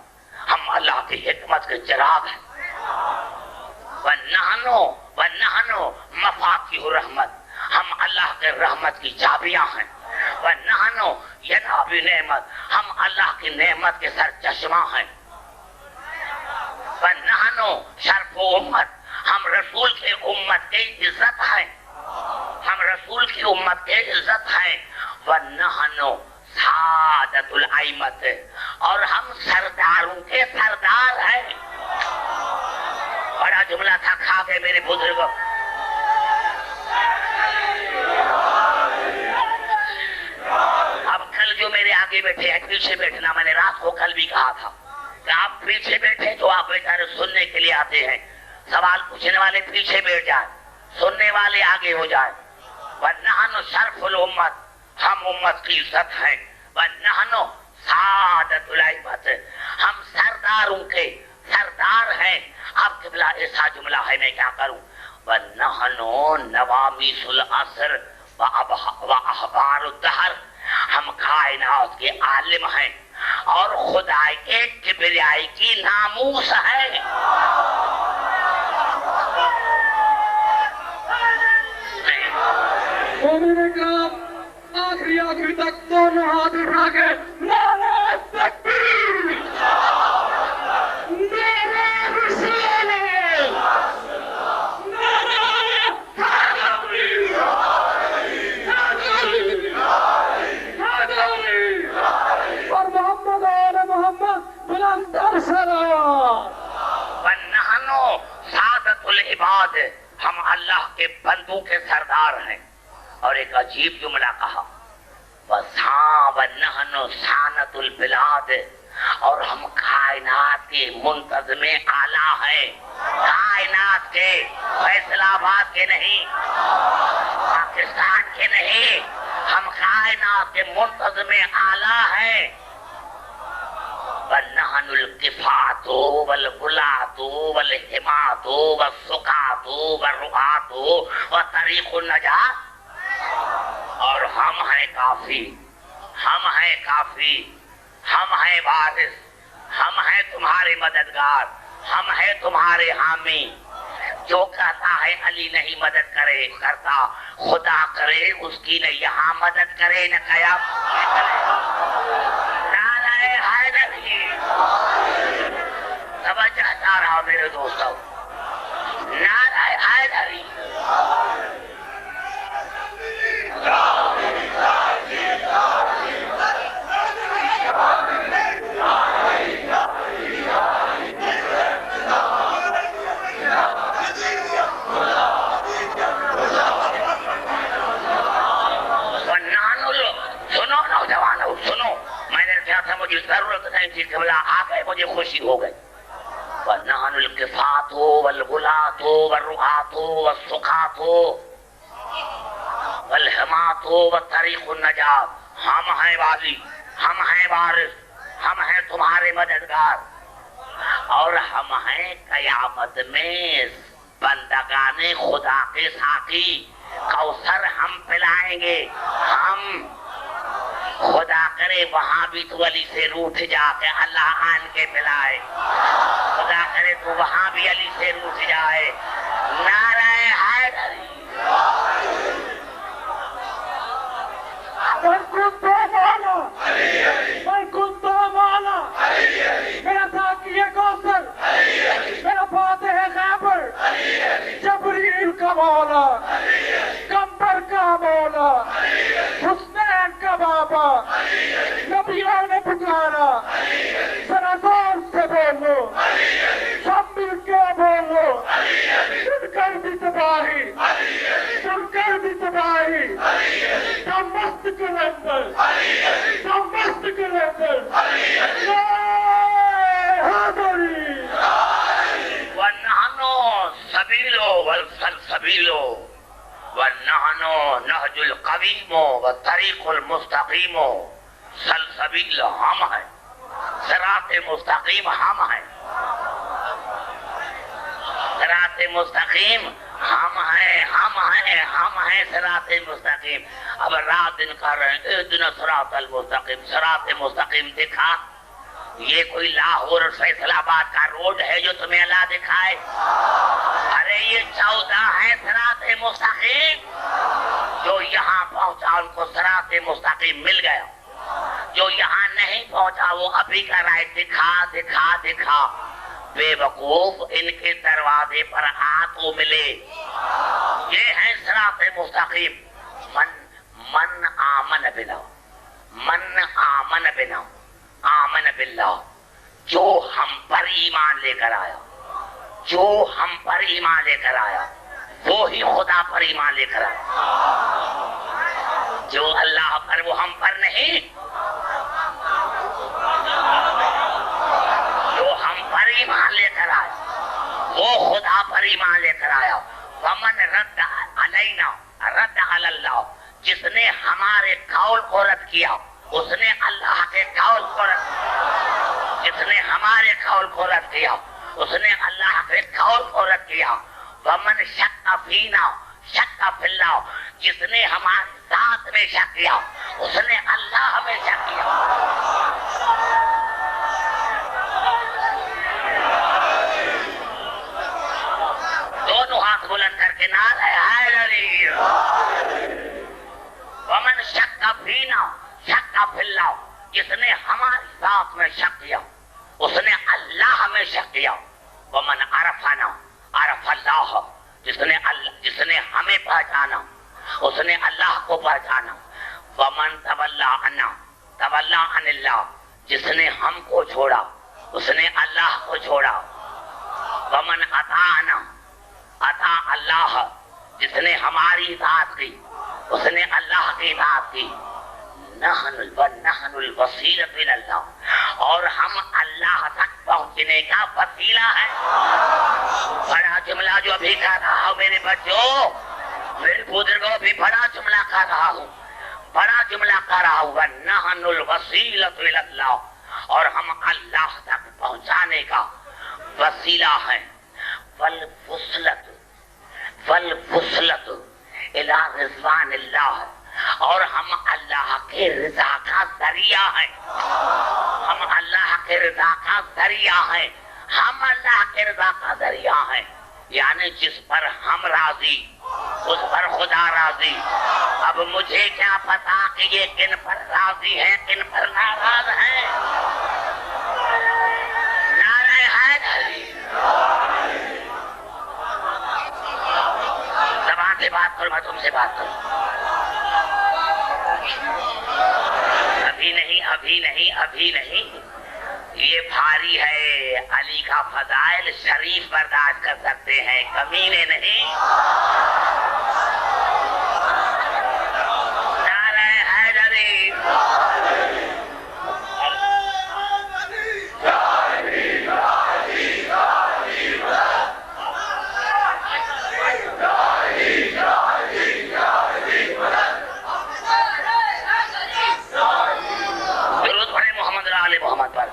ہم اللہ کی حکمت کے چراغ ہیں۔ وَنَحْنُ مَفَاتِحُ الرَّحْمَتِ، ہم اللہ کے رحمت کی چابیاں ہیں۔ وَنَحْنُ يَنَابِ نعمت، ہم اللہ کی نعمت کے سر چشمہ ہیں۔ وَنَحْنُ شرف امت، ہم رسول کے امت کی عزت ہیں، ہم رسول کی امت کے عزت ہیں۔ وَنَحْنُ سعادت الائمت، اور ہم سرداروں کے سردار ہیں۔ بڑا جملہ تھا، کھا گئے میرے بزرگ۔ اب کل جو میرے آگے بیٹھے ہیں پیچھے بیٹھنا، میں نے رات کو کل بھی کہا تھا کہ آپ پیچھے بیٹھے تو آپ بیچارے سننے کے لیے آتے ہیں، سوال پوچھنے والے پیچھے بیٹھ جائیں، سننے والے آگے ہو جائیں۔ وَنَحْنُ شرف الامت، ہم امت کی عزت ہیں۔ وَنَحْنُ سعادت الائمت، ہم سرداروں کے سردار ہیں۔ اب قبلہ ایسا جملہ ہے، میں کیا کروں؟ وَنَحْنُ نوامیس العصر وَأَحْبَارُ الدَّهْرِ، ہم کائنات کے عالم ہیں اور خدا کے کبریائی کی ناموس ہے. آخری تک دونوں ہاتھ اٹھا کے نعرہ تکبیر، نعرہ رسالت، نعرہ حیدری اور محمد آل محمد بلند تر صلوات. وَنَحْنُ سَادَةُ الْعِبَادِ، ہم اللہ کے بندوں کے سردار ہیں. اور ایک عجیب جملہ کہا، وَنَحْنُ سَانَةُ الْبِلَادِ، اور ہم کائنات کے منتظم اعلیٰ ہیں. کائنات کے، فیصل آباد کے نہیں، پاکستان کے نہیں، ہم کائنات کے منتظم اعلیٰ ہیں. وَنَحْنُ الْقِفَاتُ وَالْغُلَاتُ وَالْحِمَاتُ وَالسُّقَاتُ وَالرُّعَاتُ وَطَرِيقُ النَّجَاةِ، اور ہم ہیں کافی، ہم ہیں کافی، ہم ہیں وارث، ہم ہیں تمہارے مددگار، ہم ہیں تمہارے حامی. جو کہتا ہے علی نہیں مدد کرتا، خدا کرے اس کی نہ یہاں مدد کرے نہ قیامت کرے. نعرہ حیدری، توجہ چاہ رہا میرے دوستو، نعرہ حیدری. سنو نوجوانوں، سنو، میں نے کہا تھا مجھے ضرورت نہیں تھی، قبلہ آ گئے مجھے خوشی ہو گئی. وَنَحْنُ الْقِفَاتُ وَالْغُلَاتُ وَالرُّعَاتُ وَالسُّقَاتُ وَالْحِمَاتُ وَطَرِيقُ النَّجَاةِ، ہم ہیں والی، ہم ہیں وارث، ہم ہیں تمہارے مددگار، اور ہم ہیں قیامت میں بندگان خدا کے ساتھی. کوثر ہم پلائیں گے. ہم خدا کرے وہاں بھی تو علی سے روٹھ جا کے اللہ آن کے پلائے، خدا کرے تو وہاں بھی علی سے روٹھ جائے. نعرہ حیدری. میں کنت مولا، میرا ساقی کوثر، میرا فاتح خیبر، جبریل کا مولا، کمبر کا مولا، حسنین کا بابا، نبیوں نے پکارا، ذرا زور سے بولو، سب مل کے بولو، سن کر بھی تباہی، سن کر بھی تباہی، مست کلندر، مست کلندر. وَنَحْنُ سَبِيلُ وَالْسَلْسَبِيلُ وَنَحْنُ نَهْجُ الْقَوِيمُ وَالطَّرِيقُ الْمُسْتَقِيمُ. سلسبیل ہم ہیں، صراط مستقیم ہم ہیں، صراط مستقیم ہم ہیں، ہم ہیں، ہم ہیں صراط مستقیم. اب رات دن کر رہے ہیں اہدنا صراط المستقیم. صراط مستقیم دکھا، یہ کوئی لاہور فیصل آباد کا روڈ ہے جو تمہیں اللہ دکھائے؟ ارے یہ 14 ہے صراط مستقیم. جو یہاں پہنچا ان کو صراط مستقیم مل گیا، جو یہاں نہیں پہنچا وہ ابھی کا رائے دکھا دکھا دکھا. بے وقوف، ان کے دروازے پر آ تو ملے. یہ ہے صراط مستقیم. من آمن باللہ، من آمن بنا، آمن باللہ، جو ہم پر ایمان لے کر آیا، جو ہم پر ایمان لے کر آیا وہی خدا پر ایمان لے کر آیا. جو اللہ پر وہ ہم پر نہیں، جو ہم پر ایمان لے کر آیا وہ خدا پر ایمان لے کر آیا. ومن رد علینا رد علی اللہ، جس نے ہمارے قول کو رد کیا اس نے اللہ کے قول کو رد کیا. جس نے ہمارے قول کو رد کیا اس نے اللہ کے قول کو رد کیا. ومن شک فینا شک فی اللہ، جس نے ہمارے ذات میں شک کیا اس نے اللہ ہمیشہ کیا. دونوں ہاتھ بلند کر کے نعرہ حیدری. ومن شک فینا شک فی اللہ. جس نے ہماری ذات میں شک کیا اس نے اللہ میں شک کیا. ومن عرفنا عرف اللہ. جس نے ہمیں پہچانا اس نے اللہ کو پہچانا. ومن تولا عنا تولا عن اللہ. جس نے ہم کو چھوڑا اس نے اللہ کو چھوڑا. ومن اطاعنا اطاع اللہ. جس نے ہماری اطاعت کی اس نے اللہ کی اطاعت کی. نحن الوسیلۃ الی اللہ. اور ہم اللہ تک پہنچنے کا وسیلہ ہے. بڑا جملہ جو ابھی کہہ رہا ہوں میرے بچوں، میرے بزرگوں بھی بڑا جملہ کہہ رہا ہوں، بڑا جملہ کہہ رہا ہوں. نحن الوسیلۃ الی اللہ. اور ہم اللہ تک پہنچانے کا وسیلہ ہیں. والوصلۃ الی رضوان اللہ. اور ہم اللہ کے رضا کا ذریعہ ہیں. ہم اللہ کے رضا کا ذریعہ ہیں. ہم اللہ کے رضا کا ذریعہ ہیں. یعنی جس پر ہم راضی اس پر خدا راضی. اب مجھے کیا پتا کہ یہ کن پر راضی ہیں کن پر ناراض ہیں. نعرہ حیدری. زبان سے بات کرو، میں تم سے بات کروں. ابھی نہیں. یہ بھاری ہے. علی کا فضائل شریف برداشت کر سکتے ہیں، کمینے نہیں. نعرہ حیدری. محمد پر.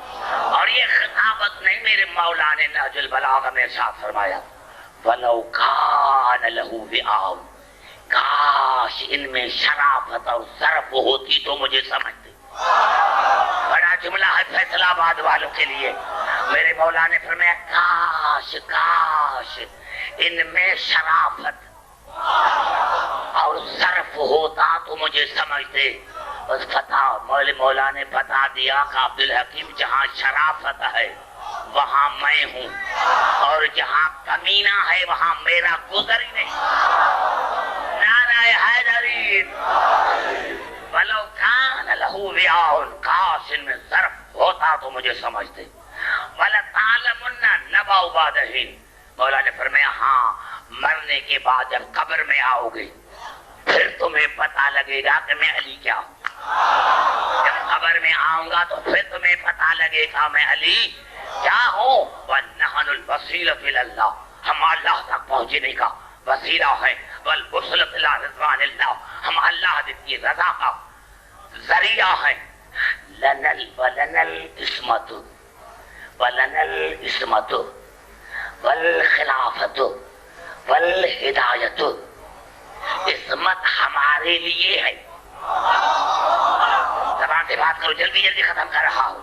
اور یہ خطابت نہیں، میرے مولا نے نہج البلاغہ میں ارشاد فرمایا وَلَوْ كَانَ لَهُ وِعَاءٌ. کاش ان میں شرافت اور ظرف ہوتی تو مجھے سمجھتے. بڑا جملہ ہے فیصلہ آباد والوں کے لیے. میرے مولا نے فرمایا کاش ان میں شرافت اور ظرف ہوتا تو مجھے سمجھتے. بس مولا نے بتا دیا کہ عبدالحکیم جہاں شرافت ہے وہاں میں ہوں، اور جہاں کمینہ ہے وہاں میرا گزر ہی نہیں. نعرہ حیدری. وَلَوْ كَانَ لَهُ وِعَاءٌ. کاش ان میں ظرف ہوتا تو مجھے سمجھتے. وَلَتَعْلَمُنَّ نَبَأَهُ بَعْدَ حِينٍ. مولا نے فرمایا ہاں مرنے کے بعد جب قبر میں آؤ گے پھر تمہیں پتہ لگے گا کہ میں علی کیا ہوں. جب قبر میں آؤں گا تو پھر تمہیں پتہ لگے گا میں علی کیا ہوں. وَنَحْنُ الْوَسِيلَةُ إِلَى اللَّهِ. ہم اللہ تک پہنچنے کا وسیلہ ہے. وَالْوُصْلَةُ إِلَى رِضْوَانِ اللَّهِ. ہم اللہ کی رضا کا ذریعہ ہے. وَلَنَا الْإِسْمَةُ وَالْخِلَافَةُ وَالْهِدَایَةُ. عصمت ہمارے لیے ہے. زبان سے بات کرو، جلدی ختم کر رہا ہوں.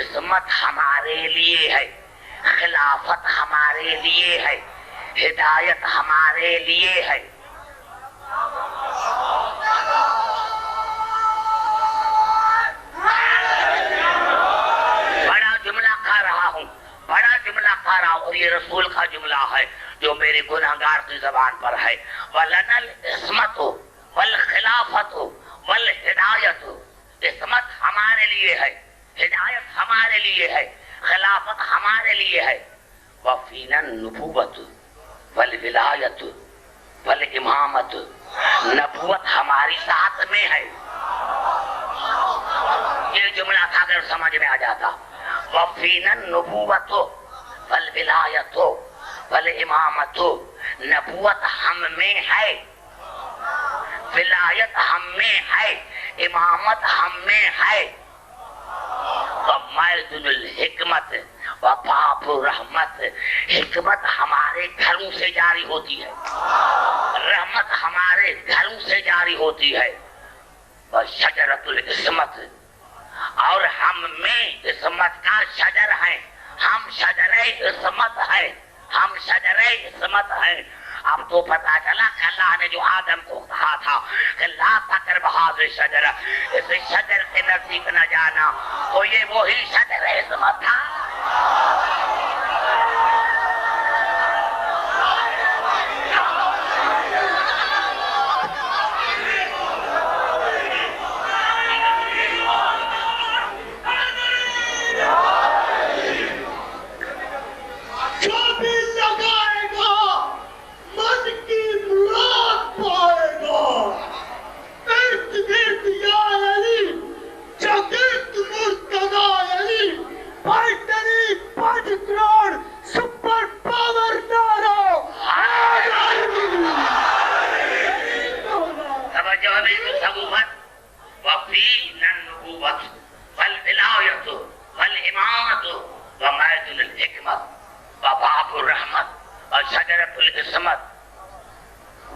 عصمت ہمارے لیے ہے، خلافت ہمارے لیے ہے، ہدایت ہمارے لیے ہے. بڑا جملہ کہہ رہا ہوں، اور یہ رسول کا جملہ ہے جو میرے گناہگار کی زبان پر ہے. وَلَنَا الْعِصْمَةُ وَالْخِلَافَةُ وَالْهِدَایَةُ. عصمت ہمارے لیے ہے، ہدایت ہمارے لیے ہے، خلافت ہمارے لیے ہے. وَفِينَا النُّبُوَّةُ وَالْوِلَایَةُ وَالْإِمَامَةُ. نبوت ہماری ذات میں ہے. یہ جملہ تھا اگر سمجھ میں آ جاتا. وَفِينَا النُّبُوَّةُ وَالْوِلَایَةُ وَالْإِمَامَةُ. نبوت ہم میں ہے، ولایت ہم میں ہے، امامت ہم میں ہے. وَمَعْدُنُ الْحِکْمَةِ وَبَابُ الرَّحْمَةِ. حکمت ہمارے گھروں سے جاری ہوتی ہے، رحمت ہمارے گھروں سے جاری ہوتی ہے. شجرۃ العصمت، اور ہم میں عصمت کا شجر ہے، ہم شجر عصمت ہے، ہم شجر عصمت ہے۔ اب تو پتا چلا کہ اللہ نے جو آدم کو کہا تھا کہ لا تقرب هذه الشجرہ، اس شجر کے نزدیک نہ جانا، تو یہ وہی شجر عصمت تھا۔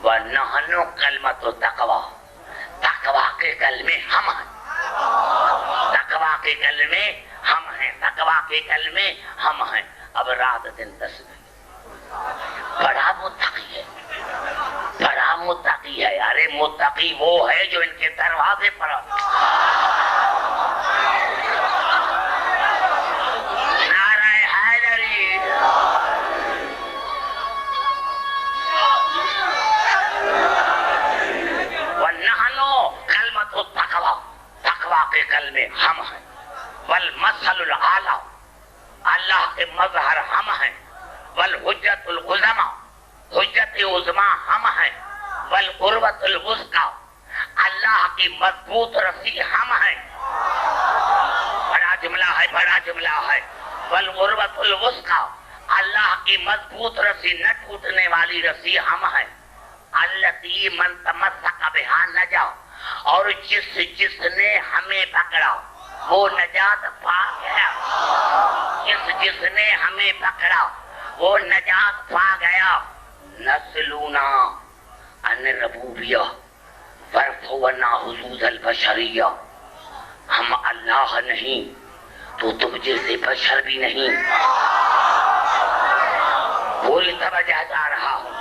وَنَحْنُ كَلْمَةُ التَّقْوَى، تقوی کے کلمے ہم ہیں، تقوی کے کلمے ہم ہیں، تقوی کے کلمے ہم ہیں۔ اب رات دن تسبیح، بڑا متقی ہے، بڑا متقی ہے۔ ارے متقی وہ ہے جو ان کے دروازے پر نعرہ حیدری، تقوی کے کلمے ہم ہیں، والمثل الاعلی، اللہ کے مظہر ہم ہیں، والحجت العظمی، حجت عظمی ہم ہیں، والقربۃ الوثقی، اللہ کی مضبوط رسی ہم ہیں۔ بڑا جملہ ہے، بڑا جملہ ہے۔ والقربۃ الوثقی، اللہ کی مضبوط رسی، نہ ٹوٹنے والی رسی ہم ہیں۔ التی من تمسک بہا نجا، اور جس نے ہمیں پکڑا وہ نجات پا گیا، جس نے ہمیں پکڑا وہ نجات پا گیا۔ نسلونا ان ربوبیہ ورفونا حدود البشریہ، ہم اللہ نہیں تو تم جیسے بشر بھی نہیں۔ پوری توجہ چاہ رہا ہوں،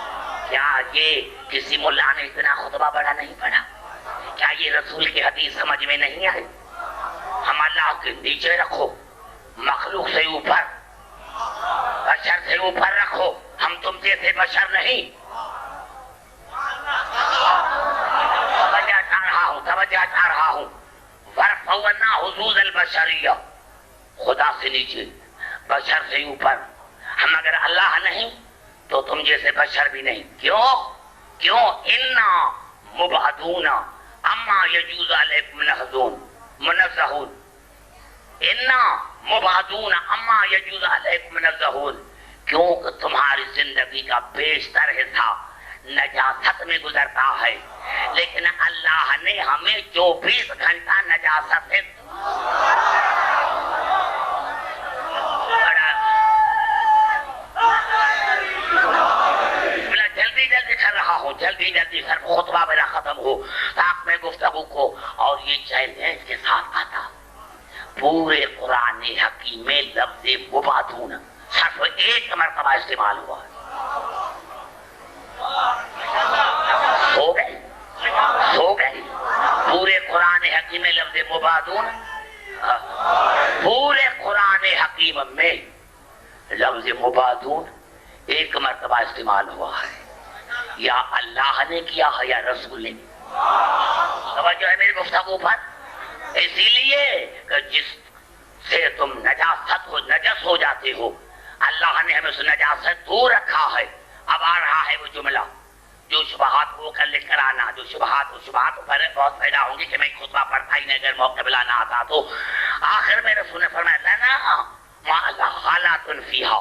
کیا یہ کسی ملا نے اتنا خطبہ بڑا نہیں پڑھا؟ کیا یہ رسول کی حدیث سمجھ میں نہیں آئی؟ ہم اللہ کے نیچے رکھو، مخلوق سے اوپر، بشر سے اوپر رکھو، ہم تم جیسے بشر نہیں۔ توجہ چاہ رہا ہوں، توجہ چاہ رہا ہوں۔ ورفعنا حدود البشریہ، خدا سے نیچے، بشر سے اوپر۔ ہم اگر اللہ نہیں تو تم جیسے بشر بھی نہیں۔ کیوں؟ انا مبعدون اما یجوز علیکم منزہون، انا مبعدون اما یجوز علیکم منزہون، کیونکہ تمہاری زندگی کا بیشتر حصہ نجاست میں گزرتا ہے، لیکن اللہ نے ہمیں 24 گھنٹہ نجاست سے جلدی سر خطبہ میرا ختم ہو تاکہ میں گفتگو کو اور یہ چیلنج کے ساتھ آتا۔ پورے قرآن حکیم میں لفظ مبعدون صرف ایک مرتبہ استعمال ہوا ہے۔ سو گئے پورے قرآن حکیم میں لفظ مبعدون، پورے قرآن حکیم میں لفظ مبعدون ایک مرتبہ استعمال ہوا ہے۔ یا اللہ نے کیا ہے یا رسول نے؟ توجہ ہے میری گفتگو پر؟ اسی لیے کہ جس سے تم نجس ہو جاتے ہو، اللہ نے ہمیں اس نجاست دور رکھا ہے۔ اب آ رہا ہے وہ جملہ جو شبہات کو کر لکھ کر آنا، جو شبہات پر بہت پیدا ہوں گی کہ میں خطبہ پڑھتا ہی نہیں اگر موقع بلانا آتا تو۔ آخر میں رسول نے فرمایا لنا ما اللہ حالات فیہا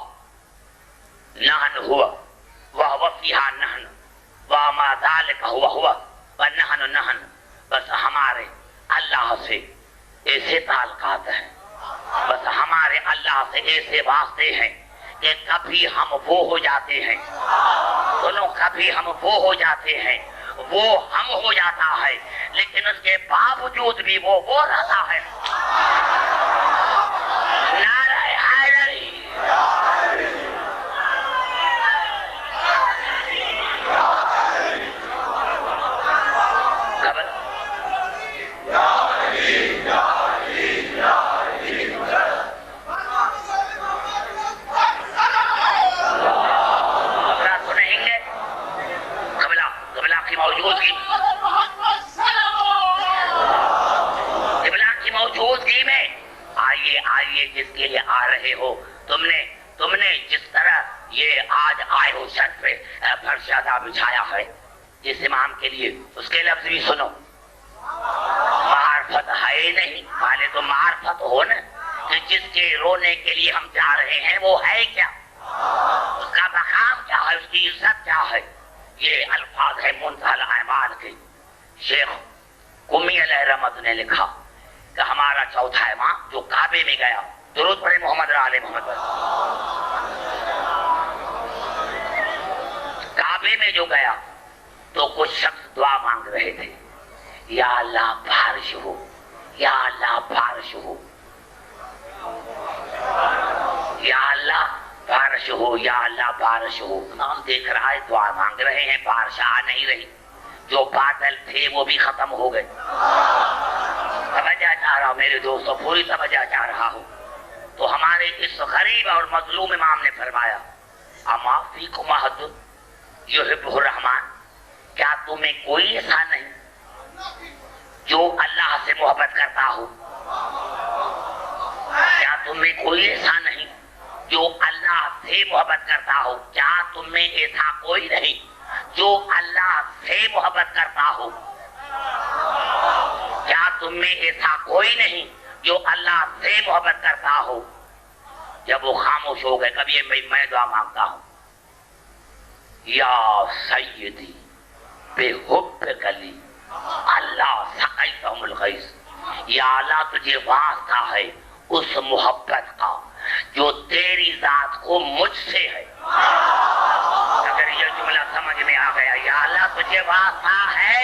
نحن ہوا وہو فیہا نحن وما ذالک ہوا ونحن، بس ہمارے اللہ سے ایسے تعلقات ہیں، بس ہمارے اللہ سے ایسے واسطے ہیں کہ کبھی ہم وہ ہو جاتے ہیں، دونوں کبھی ہم وہ ہو جاتے ہیں وہ ہم ہو جاتا ہے، لیکن اس کے باوجود بھی وہ رہتا ہے۔ نعرہ حیدری، موجودگی میں آئیے جس کے لیے آ رہے ہو، تم نے جس طرح یہ آج آئے ہو چھت پہ فرشادہ بچھایا ہے جس امام کے لیے، اس کے لفظ بھی سنو۔ معرفت ہے نہیں، پہلے تو معرفت ہو نا کہ جس کے رونے کے لیے ہم جا رہے ہیں وہ ہے کیا، اس کا مقام کیا ہے، اس کی عزت کیا ہے۔ یہ الفاظ ہے منتہی الاعمال کے۔ شیخ قمی علیہ رحمت نے لکھا کہ ہمارا چوتھا امام جو کعبے میں گیا، درود پڑھے محمد علیہ محمد، کعبے میں جو گیا تو کچھ شخص دعا مانگ رہے تھے، یا اللہ بارش ہو، یا اللہ بارش ہو، یا اللہ بارش ہو، یا اللہ بارش ہو۔ امام دیکھ رہا ہے دعا مانگ رہے ہیں، بارش آ نہیں رہی، جو بادل تھے وہ بھی ختم ہو گئے۔ توجہ چاہ رہا ہوں میرے دوستو، پوری توجہ چاہ رہا ہوں۔ تو ہمارے اس غریب اور مظلوم امام نے فرمایا، اما فیکم احد یحبہ الرحمن، کیا تمہیں کوئی ایسا نہیں جو اللہ سے محبت کرتا ہو؟ کیا تمہیں کوئی ایسا نہیں جو اللہ سے محبت کرتا ہو؟ کیا تمہیں ایسا کوئی نہیں جو اللہ سے محبت کرتا ہو؟ کیا تم میں ایسا کوئی نہیں جو اللہ سے محبت کرتا ہو؟ جب وہ خاموش ہو گئے، کبھی میں دعا مانگتا ہوں، یا سیدی بے حب کلی اللہ سقیتہم الغیث، یا اللہ تجھے واسطہ ہے اس محبت کا جو تیری ذات کو مجھ سے ہے۔ اگر یہ جملہ سمجھ میں آ گیا، یا اللہ تجھے واسطہ ہے،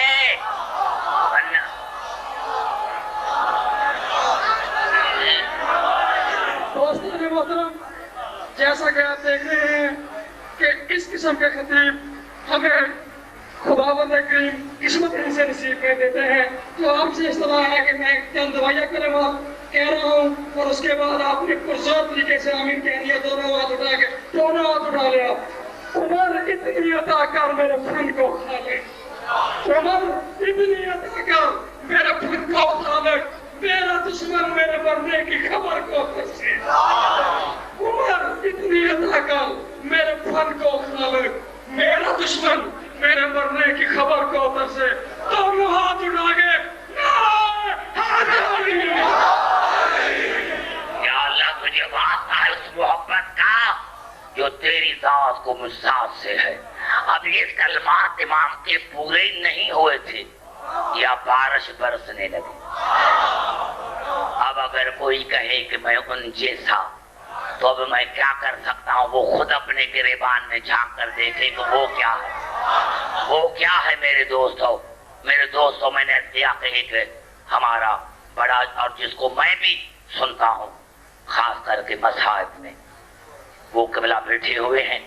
دوستان محترم، جیسا کہ آپ دیکھ رہے ہیں کہ اس قسم کے خطیب ہمیں خداوند کریم قسمت سے نصیب کر دیتے ہیں، تو آپ سے اس طرح ہے کہ میں چند دعائیہ کلمات کہہ رہا ہوں اور اس کے بعد آپ نے پرزور طریقے سے آمین کہہ دیا، دونوں ہاتھ اٹھا لے آپ۔ عمر اتنی عطا کر میرے فن کو کھا لے، عمر اتنی عطا کر میرے فن کو کھا لے، میرا دشمن میرے مرنے کی خبر کو پھنسے۔ عمر اتنی عطا کر میرے فن کو کھا لے، میرا دشمن میرے مرنے کی خبر کو ترسے۔ دونوں ہاتھ اٹھا کے یا اللہ تجھے واسطہ ہے اس محبت کا جو تیری ذات کو مجھ ذات سے ہے۔ اب یہ کلمات امام کے پورے نہیں ہوئے تھے یا بارش برسنے لگی۔ اب اگر کوئی کہے کہ میں ان جیسا، تو اب میں کیا کر سکتا ہوں؟ وہ خود اپنے گریبان میں جھانک کر دیکھے کہ وہ کیا ہے، وہ کیا ہے۔ میرے دوستوں میں نے کیا کہے کہ ہمارا بڑا، اور جس کو میں بھی سنتا ہوں خاص کر کے مصاحب میں، وہ قبلہ بیٹھے ہوئے ہیں،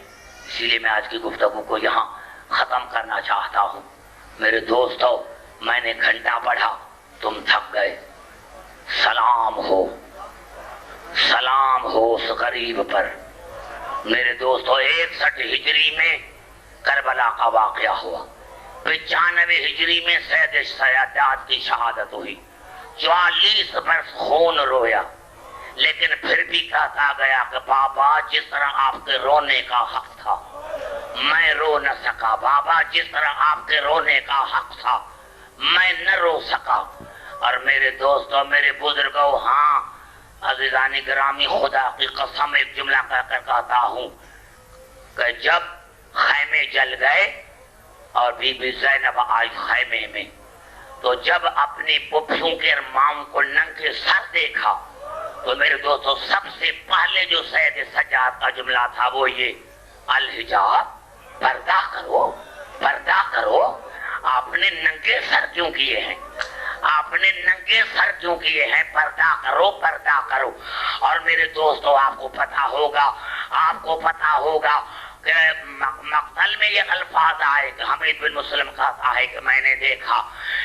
اسی لیے میں آج کی گفتگو کو یہاں ختم کرنا چاہتا ہوں۔ میرے دوستو، میں نے گھنٹہ پڑھا، تم تھک گئے، سلام ہو اس غریب پر۔ میرے دوستو، 61 ہجری میں کربلا کا واقعہ ہوا، 95 ہجری میں سید سادات کی شہادت ہوئی، 44 برس خون رویا، لیکن پھر بھی کہتا گیا کہ بابا جس طرح آپ کے رونے کا حق تھا میں رو نہ سکا، بابا جس طرح آپ کے رونے کا حق تھا میں نہ رو سکا۔ اور میرے دوستو، میرے بزرگوں، ہاں عزیزانی گرامی، خدا کی قسم ایک جملہ کہہ کر کہتا ہوں کہ جب خیمے جل گئے اور بی بی زینب آئی خیمے میں، تو جب اپنی پپھیوں کے ماؤں کو ننگے سر دیکھا تو میرے دوستو سب سے پہلے جو سید سجاد کا جملہ تھا وہ یہ، الحجاب، پردہ کرو، پردہ کرو۔ آپ نے ننگے سر کیوں کیے ہیں؟ آپ نے ننگے سر کیوں کیے ہیں؟ پردہ کرو، پردہ کرو۔ اور میرے دوستو آپ کو پتا ہوگا کہ مقتل میں یہ الفاظ آئے کہ حمید بن مسلم کہتا ہے کہ میں نے دیکھا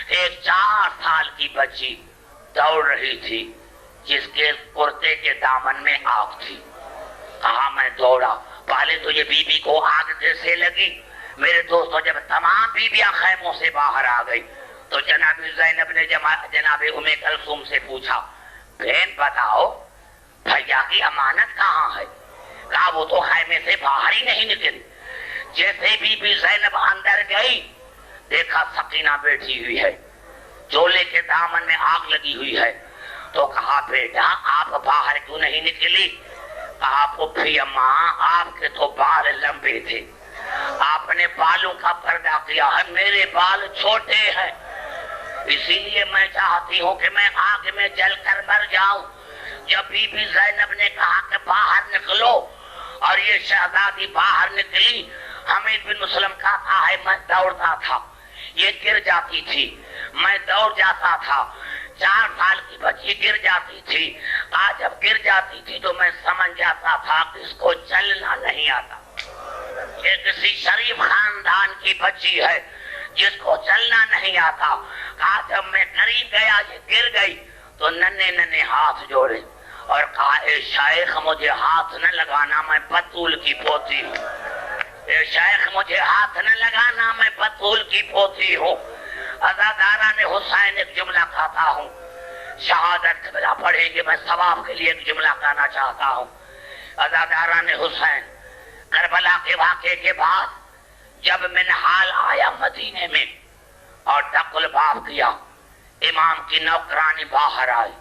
ایک 4 سال کی بچی دوڑ رہی تھی جس کے کرتے کے دامن میں آگ تھی۔ کہا میں دوڑا، پہلے تو یہ بی بی کو آگ جیسے لگی۔ میرے دوستو جب تمام بیویاں خیموں سے باہر آ گئی تو جناب زینب نے جناب ام کلثوم سے پوچھا، بہن بتاؤ بھیا کی امانت کہاں ہے؟ کہا وہ تو خیمے سے باہر ہی نہیں نکلی۔ جیسے بی بی زینب اندر گئی دیکھا سکینہ بیٹھی ہوئی ہے، چولے کے دامن میں آگ لگی ہوئی ہے، تو کہا بیٹا آپ باہر کیوں نہیں نکلی؟ کہا پھوپھی اماں آپ کے تو بال لمبے تھے، آپ نے بالوں کا پردہ کیا ہے، میرے بال چھوٹے ہیں، اسی لیے میں چاہتی ہوں کہ میں آگ میں جل کر مر جاؤں۔ جب بی بی زینب نے کہا کہ باہر نکلو اور یہ شہزادی باہر نکلی، حمید بن مسلم کہتا ہے میں دوڑتا تھا، یہ گر جاتی تھی، میں دوڑ جاتا تھا، 4 سال کی بچی گر جاتی تھی، آج جب گر جاتی تھی تو میں سمجھ جاتا تھا کہ اس کو چلنا نہیں آتا، یہ کسی شریف خاندان کی بچی ہے جس کو چلنا نہیں آتا۔ کہا جب میں قریب گیا یہ گر گئی تو ننے ہاتھ جوڑے اور کہا اے شیخ مجھے ہاتھ نہ لگانا، میں بطول کی پوتی ہوں، اے شیخ مجھے ہاتھ نہ لگانا، میں بطول کی پوتی ہوں۔ عزاداران حسین ایک جملہ کہتا ہوں، شہادت بلا پڑھیں گے، میں ثواب کے لیے ایک جملہ کہنا چاہتا ہوں۔ عزاداران حسین کربلا کے واقعے کے بعد جب منحال آیا مدینے میں اور ڈق الباب کیا، امام کی نوکرانی باہر آئی،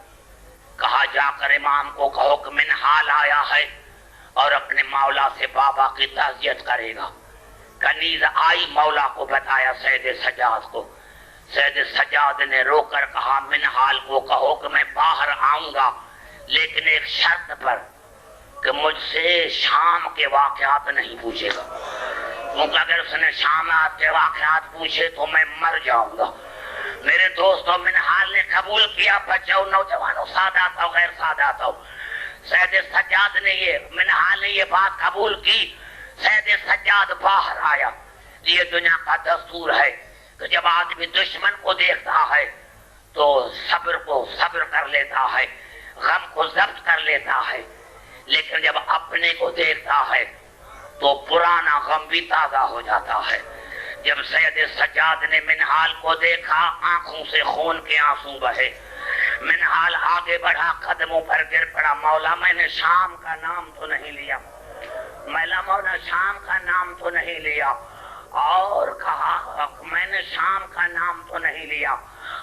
کہا جا کر امام کو کہو کہ منحال آیا ہے اور اپنے مولا سے بابا کی تعزیت کرے گا۔ کنیز آئی، مولا کو بتایا سید سجاد کو، سید سجاد نے رو کر کہا منحال کو کہو کہ میں باہر آؤں گا لیکن ایک شرط پر کہ مجھ سے شام کے واقعات نہیں پوچھے گا، کیونکہ اگر اس نے شام کے واقعات پوچھے تو میں مر جاؤں گا۔ میرے دوستوں منحال نے قبول کیا، بچوں نوجوانوں سادات ہو غیر سادات ہو، سید سجاد نے منحال نے یہ بات قبول کی، سید سجاد باہر آیا۔ یہ دنیا کا دستور ہے کہ جب آدمی دشمن کو دیکھتا ہے تو صبر کر لیتا ہے، غم کو ضبط کر لیتا ہے، لیکن جب اپنے کو دیکھتا ہے تو پرانا غم بھی تازہ ہو جاتا ہے۔ جب سید سجاد نے منحال کو دیکھا آنکھوں سے خون کے آنسو بہے، منحال آگے بڑھا، قدموں پر گر پڑا، مولا میں نے شام کا نام تو نہیں لیا، مولا شام کا نام تو نہیں لیا، اور کہا میں نے شام کا نام تو نہیں لیا،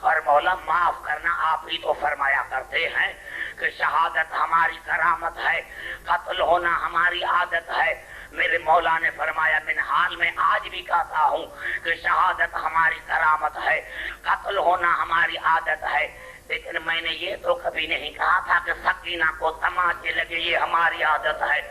اور مولا معاف کرنا آپ ہی تو فرمایا کرتے ہیں کہ شہادت ہماری کرامت ہے، قتل ہونا ہماری عادت ہے۔ میرے مولا نے فرمایا منحال میں آج بھی کہتا ہوں کہ شہادت ہماری کرامت ہے، قتل ہونا ہماری عادت ہے، لیکن میں نے یہ تو کبھی نہیں کہا تھا کہ سکینہ کو تماچے لگے یہ ہماری عادت ہے۔